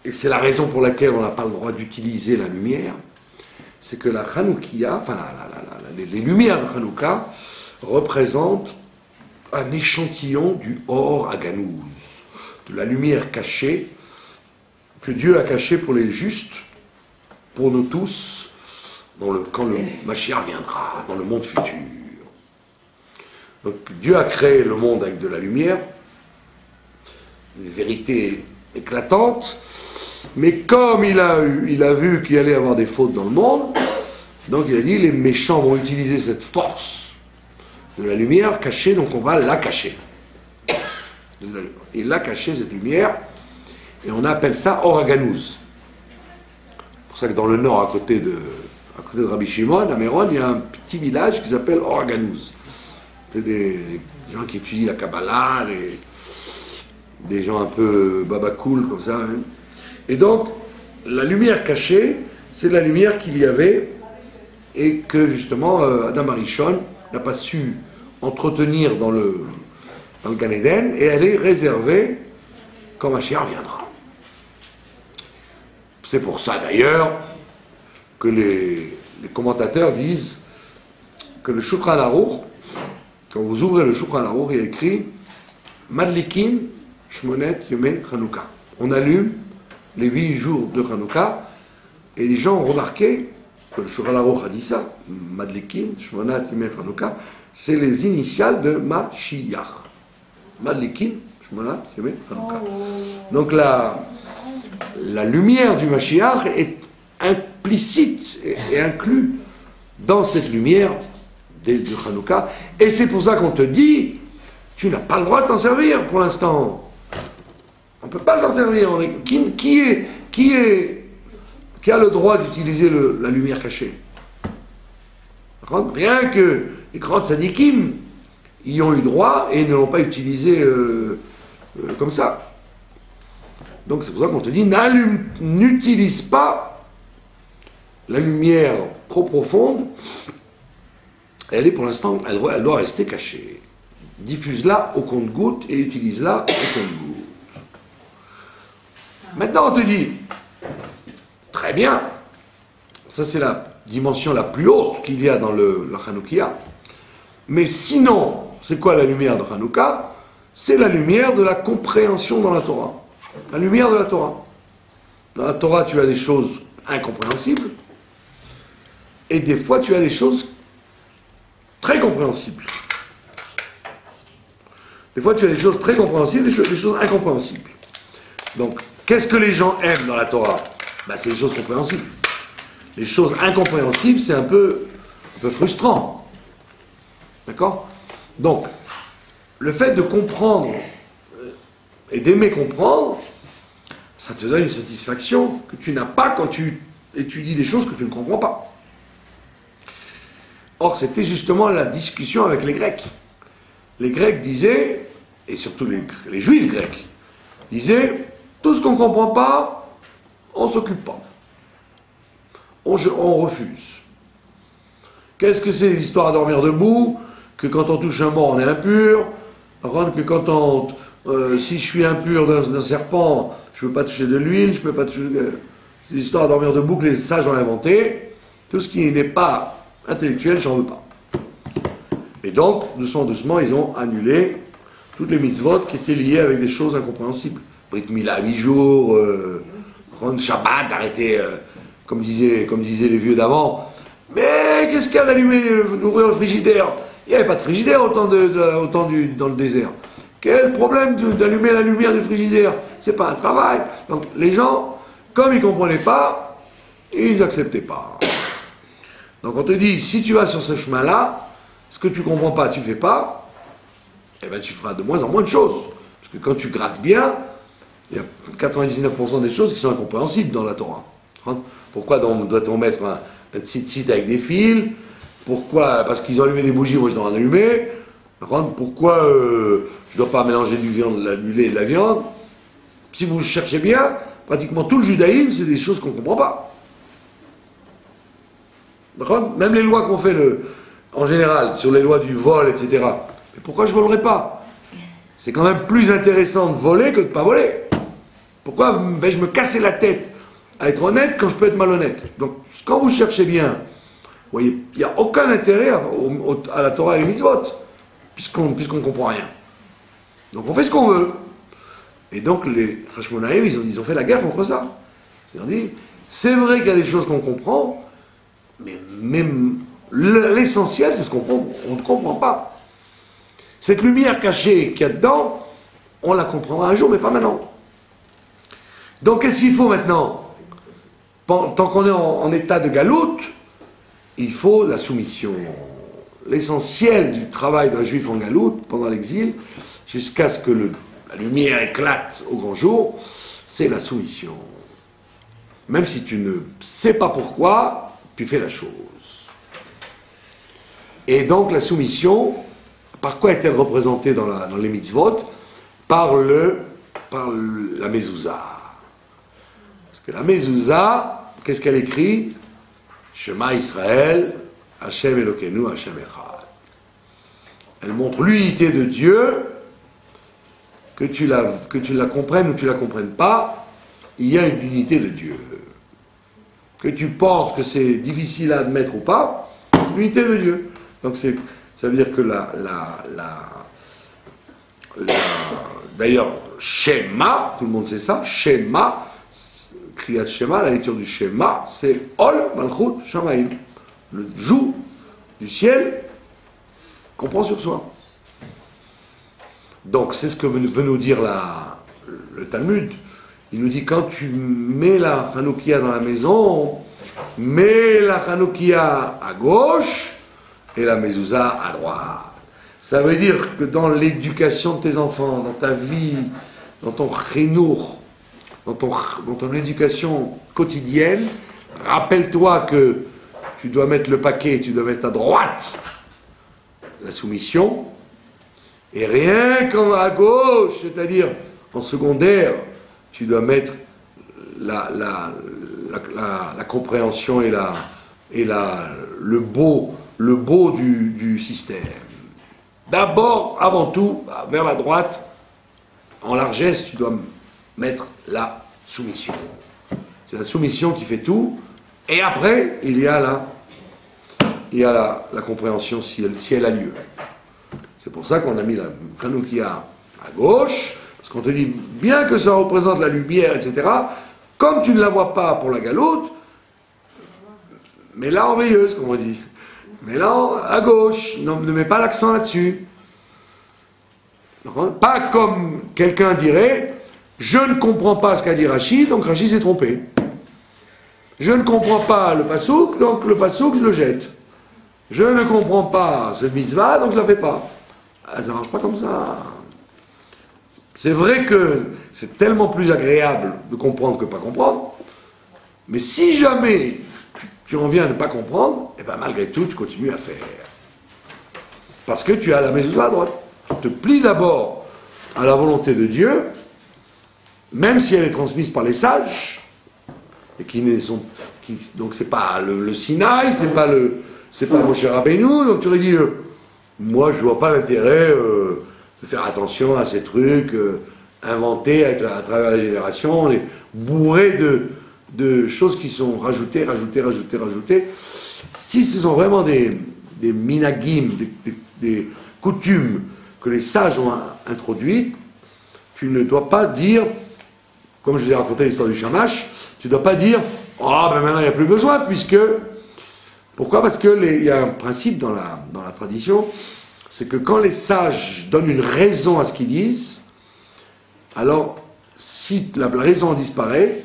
et c'est la raison pour laquelle on n'a pas le droit d'utiliser la lumière, c'est que la Hanoukia, enfin les lumières de Hanouka représentent un échantillon du Or Aganouz, de la lumière cachée, que Dieu a cachée pour les justes, pour nous tous, quand le Mashiach viendra, dans le monde futur. Donc Dieu a créé le monde avec de la lumière, une vérité éclatante, mais comme il a vu qu'il allait y avoir des fautes dans le monde, Donc il a dit, les méchants vont utiliser cette force de la lumière cachée, donc on va la cacher. Il l'a cachée, cette lumière, et on appelle ça Oraganouz. C'est pour ça que dans le nord, à côté de Rabbi Shimon, à Méron, il y a un petit village qui s'appelle Oraganouz. C'est des gens qui étudient la Kabbalah, des gens un peu babacool comme ça. Hein. Et donc, la lumière cachée, c'est la lumière qu'il y avait et que justement Adam Arishon n'a pas su entretenir dans le Gan Eden, et elle est réservée quand Mashiach viendra. C'est pour ça d'ailleurs que les commentateurs disent que le Shulchan Aruch, quand vous ouvrez le Shulchan Aruch, il y a écrit Madlikin Shmonet Yemei Chanukah. On allume les 8 jours de Chanukah, et les gens ont remarqué que le Shulchan Aruch a dit ça, Madlikin Shmonet Yemei Chanukah, c'est les initiales de Mashiach. Madlikin Shmonet Yemei Chanukah. Donc la lumière du Mashiach est implicite et inclus dans cette lumière de Hanouka, et c'est pour ça qu'on te dit tu n'as pas le droit de t'en servir pour l'instant. On ne peut pas s'en servir. Qui a le droit d'utiliser la lumière cachée? Rien que les grands tzadikim y ont eu droit et ne l'ont pas utilisé comme ça. Donc c'est pour ça qu'on te dit n'utilise pas la lumière trop profonde. Elle est pour l'instant, elle doit rester cachée. Diffuse-la au compte-goutte et utilise-la au compte-goutte. Maintenant on te dit, très bien, ça c'est la dimension la plus haute qu'il y a dans la Hanoukia. Mais sinon, c'est quoi la lumière de Hanouka? C'est la lumière de la compréhension dans la Torah. La lumière de la Torah. Dans la Torah, tu as des choses incompréhensibles, et des fois, tu as des choses très compréhensibles. Des fois, tu as des choses très compréhensibles, des choses incompréhensibles. Donc, qu'est-ce que les gens aiment dans la Torah? C'est les choses compréhensibles. Les choses incompréhensibles, c'est un peu frustrant. D'accord? Donc, le fait de comprendre et d'aimer comprendre, ça te donne une satisfaction que tu n'as pas quand tu étudies des choses que tu ne comprends pas. Or, c'était justement la discussion avec les Grecs. Les Grecs disaient, et surtout les Juifs grecs, disaient, tout ce qu'on ne comprend pas, on ne s'occupe pas. On refuse. Qu'est-ce que c'est l'histoire à dormir debout? Que quand on touche un mort, on est impur. Que quand si je suis impur d'un serpent, je ne peux pas toucher de l'huile, je peux pas toucher... C'est l'histoire à dormir debout que les sages ont inventé. Tout ce qui n'est pas intellectuel, j'en veux pas. Et donc, doucement, doucement, ils ont annulé toutes les mitzvot qui étaient liées avec des choses incompréhensibles. Brit Mila, 8 jours, Shabbat, arrêter, comme disaient les vieux d'avant. Mais qu'est-ce qu'il y a d'ouvrir le frigidaire? Il n'y avait pas de frigidaire dans le désert. Quel problème d'allumer la lumière du frigidaire? C'est pas un travail. Donc les gens, comme ils ne comprenaient pas, ils n'acceptaient pas. Donc on te dit, si tu vas sur ce chemin-là, ce que tu ne comprends pas, tu ne fais pas, eh bien tu feras de moins en moins de choses. Parce que quand tu grattes bien, il y a 99% des choses qui sont incompréhensibles dans la Torah. Pourquoi doit-on mettre un tzitzit avec des fils? Pourquoi? Parce qu'ils ont allumé des bougies, moi je dois en allumer. Pourquoi je ne dois pas mélanger du lait et de la viande? Si vous cherchez bien, pratiquement tout le judaïsme, c'est des choses qu'on ne comprend pas. Même les lois qu'on fait en général, sur les lois du vol, etc. Mais pourquoi je ne volerai pas? C'est quand même plus intéressant de voler que de ne pas voler. Pourquoi vais-je me casser la tête à être honnête quand je peux être malhonnête? Donc, quand vous cherchez bien, vous voyez, il n'y a aucun intérêt à la Torah et les mitzvot, puisqu'on ne comprend rien. Donc on fait ce qu'on veut. Et donc les Hashmonaïm, ils ont fait la guerre contre ça. Ils ont dit, c'est vrai qu'il y a des choses qu'on comprend, mais même l'essentiel, c'est ce qu'on ne comprend pas. Cette lumière cachée qu'il y a dedans, on la comprendra un jour, mais pas maintenant. Donc qu'est-ce qu'il faut maintenant? Tant qu'on est en état de galoute, il faut la soumission. L'essentiel du travail d'un juif en galoute pendant l'exil, jusqu'à ce que la lumière éclate au grand jour, c'est la soumission. Même si tu ne sais pas pourquoi, tu fais la chose. Et donc la soumission, par quoi est-elle représentée dans les mitzvot? Par la mezouza. Parce que la mezouza, qu'est-ce qu'elle écrit? Shema Israël, Hashem Elokeinu, Hashem Echad. Elle montre l'unité de Dieu, que tu la comprennes ou tu la comprennes pas, il y a une unité de Dieu. Que tu penses que c'est difficile à admettre ou pas, l'unité de Dieu. Donc ça veut dire que d'ailleurs, Shema, tout le monde sait ça, Shema, Kriyat Shema, la lecture du Shema, c'est Ol Malchut Shamaim. Le joug du ciel qu'on prend sur soi. Donc c'est ce que veut nous dire le Talmud. Il nous dit, quand tu mets la Hanoukia dans la maison, mets la Hanoukia à gauche et la mezouza à droite. Ça veut dire que dans l'éducation de tes enfants, dans ta vie, dans ton chinour, dans ton éducation quotidienne, rappelle-toi que tu dois mettre le paquet, tu dois mettre à droite la soumission, et rien qu'à gauche, c'est-à-dire en secondaire, tu dois mettre la compréhension et le beau du système. D'abord, avant tout, vers la droite, en largesse, tu dois mettre la soumission. C'est la soumission qui fait tout, et après, il y a la compréhension si elle a lieu. C'est pour ça qu'on a mis la Hanoukia à gauche, parce qu'on te dit, bien que ça représente la lumière, etc., comme tu ne la vois pas pour la galoute, mets-la en veilleuse, comme on dit. Mets-la à gauche, ne mets pas l'accent là-dessus. Pas comme quelqu'un dirait, je ne comprends pas ce qu'a dit Rachid, donc Rachid s'est trompé. Je ne comprends pas le pasouk, donc le pasouk, je le jette. Je ne comprends pas cette mitzvah, donc je ne la fais pas. Ça ne marche pas comme ça. C'est vrai que c'est tellement plus agréable de comprendre que pas comprendre, mais si jamais tu en viens à ne pas comprendre, et bien malgré tout, tu continues à faire. Parce que tu as la mezouza à droite. Tu te plies d'abord à la volonté de Dieu, même si elle est transmise par les sages, et donc c'est pas le Sinaï, c'est pas Moshe Rabbeinu, donc tu aurais dit, moi je vois pas l'intérêt de faire attention à ces trucs inventés à travers la génération, on est bourré de choses qui sont rajoutées. Si ce sont vraiment des minagim, des coutumes que les sages ont introduites, tu ne dois pas dire, comme je vous ai raconté l'histoire du Shamash, tu ne dois pas dire « Oh, ben maintenant il n'y a plus besoin, puisque... » Pourquoi? Parce qu'il y a un principe dans la tradition, c'est que quand les sages donnent une raison à ce qu'ils disent, alors si la raison disparaît,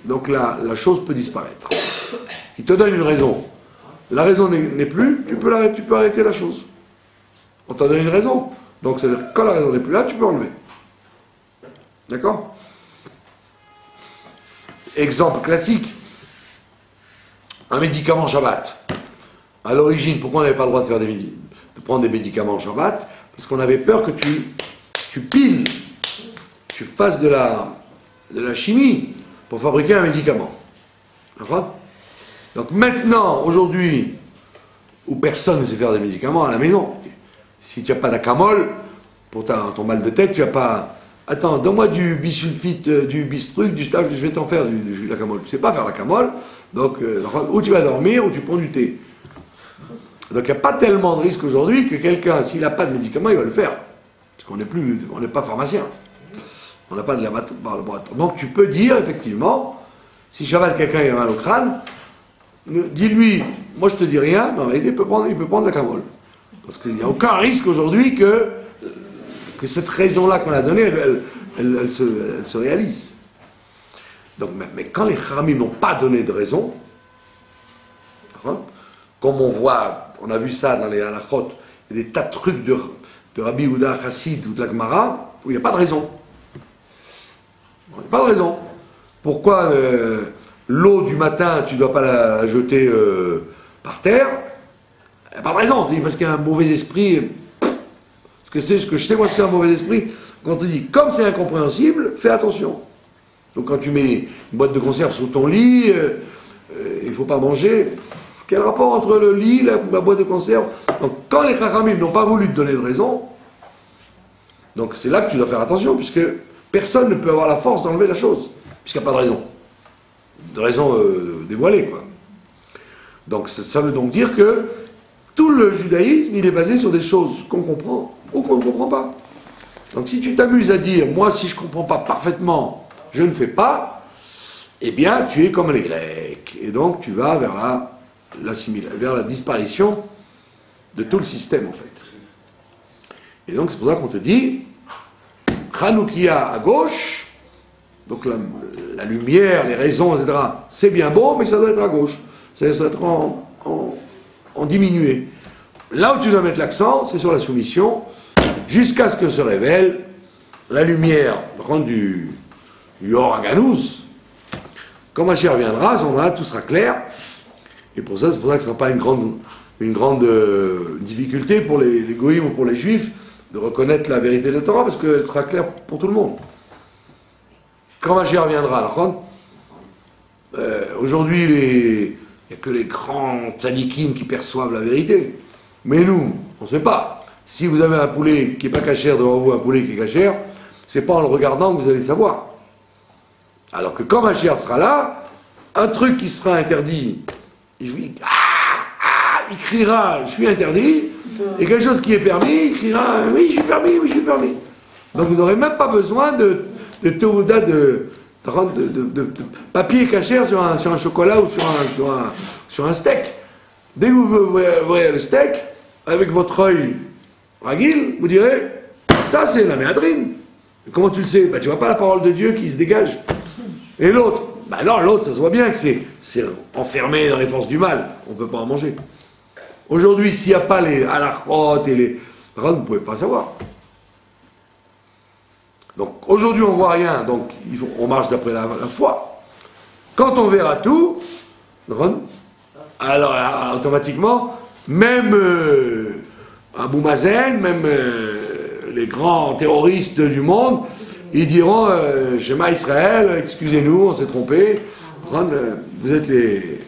donc la chose peut disparaître. Ils te donnent une raison. La raison n'est plus, tu peux arrêter la chose. On t'a donné une raison. Donc c'est-à-dire que quand la raison n'est plus là, tu peux enlever. D'accord? Exemple classique. Un médicament Shabbat. À l'origine, pourquoi on n'avait pas le droit de prendre des médicaments Shabbat? Parce qu'on avait peur que tu piles, tu fasses de la chimie pour fabriquer un médicament. D'accord? Donc maintenant, aujourd'hui, où personne ne sait faire des médicaments à la maison, si tu n'as pas d'acamol, pour ton mal de tête, tu n'as pas... Attends, donne-moi du bisulfite, du bistruc, du stable, je vais t'en faire du l'acamol. Tu ne sais pas faire l'acamol, donc ou tu vas dormir, ou tu prends du thé. Donc il n'y a pas tellement de risque aujourd'hui que quelqu'un, s'il n'a pas de médicament, il va le faire. Parce qu'on n'est pas pharmacien. On n'a pas de laboratoire. Donc tu peux dire, effectivement, si Shabbat quelqu'un a mal au crâne, dis-lui, moi je te dis rien, mais en réalité il peut prendre l'acamol. Parce qu'il n'y a aucun risque aujourd'hui que cette raison-là qu'on a donnée, elle se réalise. Donc, mais quand les Khamim n'ont pas donné de raison, comme on a vu ça dans les halachot, il y a des tas de trucs de Rabbi Yehuda Chassid ou de la Gemara, où il n'y a pas de raison. Il n'y a pas de raison. Pourquoi l'eau du matin, tu ne dois pas la jeter par terre? Il n'y a pas de raison. Parce qu'il y a un mauvais esprit. Ce que je sais, moi, ce qu'est un mauvais esprit, quand on te dit, comme c'est incompréhensible, fais attention. Donc quand tu mets une boîte de conserve sur ton lit, il ne faut pas manger. Quel rapport entre le lit, la boîte de conserve? Donc quand les Chachamim n'ont pas voulu te donner de raison, donc c'est là que tu dois faire attention, puisque personne ne peut avoir la force d'enlever la chose, puisqu'il n'y a pas de raison. De raison dévoilée, quoi. Donc ça veut donc dire que tout le judaïsme, il est basé sur des choses qu'on comprend ou qu'on ne comprend pas. Donc si tu t'amuses à dire, moi si je ne comprends pas parfaitement, je ne fais pas, eh bien tu es comme les Grecs. Et donc tu vas vers la disparition de tout le système en fait. Et donc c'est pour ça qu'on te dit, Hanoukia à gauche, donc la lumière, les raisons, etc., c'est bien beau, mais ça doit être à gauche. Ça doit être en diminué. Là où tu dois mettre l'accent, c'est sur la soumission, jusqu'à ce que se révèle la lumière du Or Haganous. Quand Mashiach reviendra, à ce moment-là, tout sera clair. Et pour ça, c'est pour ça que ce ne sera pas une grande difficulté pour les goïms ou pour les juifs de reconnaître la vérité de la Torah, parce qu'elle sera claire pour tout le monde. Quand Mashiach reviendra, aujourd'hui, il n'y a que les grands tzadikim qui perçoivent la vérité. Mais nous, on ne sait pas. Si vous avez un poulet qui n'est pas cachère devant vous, un poulet qui est cachère, c'est pas en le regardant que vous allez savoir. Alors que quand Mashiach sera là, un truc qui sera interdit, il criera « je suis interdit », et quelque chose qui est permis, il criera « oui, je suis permis, oui, je suis permis ». Donc vous n'aurez même pas besoin de papier cachère sur un chocolat ou sur un steak. Dès que vous voyez le steak, avec votre œil ragil, vous direz « ça c'est la méadrine ». Comment tu le sais? Tu vois pas la parole de Dieu qui se dégage. Et l'autre? Non, l'autre, ça se voit bien que c'est enfermé dans les forces du mal. On ne peut pas en manger. Aujourd'hui, s'il n'y a pas les halachot et les... vous ne pouvez pas savoir. Donc, aujourd'hui, on ne voit rien, donc on marche d'après la foi. Quand on verra tout, alors automatiquement, même Abou Mazen, même les grands terroristes du monde, ils diront Shema Israël, excusez-nous, on s'est trompé. Vous êtes les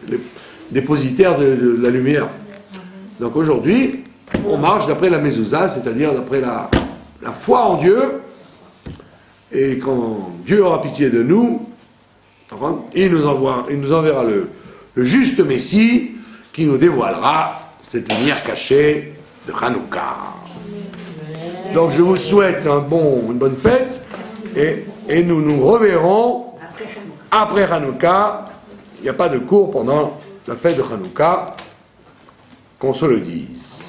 dépositaires de la lumière. Donc aujourd'hui, on marche d'après la mezouza, c'est-à-dire d'après la foi en Dieu. Et quand Dieu aura pitié de nous, il nous enverra le juste Messie qui nous dévoilera cette lumière cachée de Hanouka. Donc je vous souhaite une bonne fête et nous nous reverrons après Hanouka. Il n'y a pas de cours pendant la fête de Hanouka, qu'on se le dise.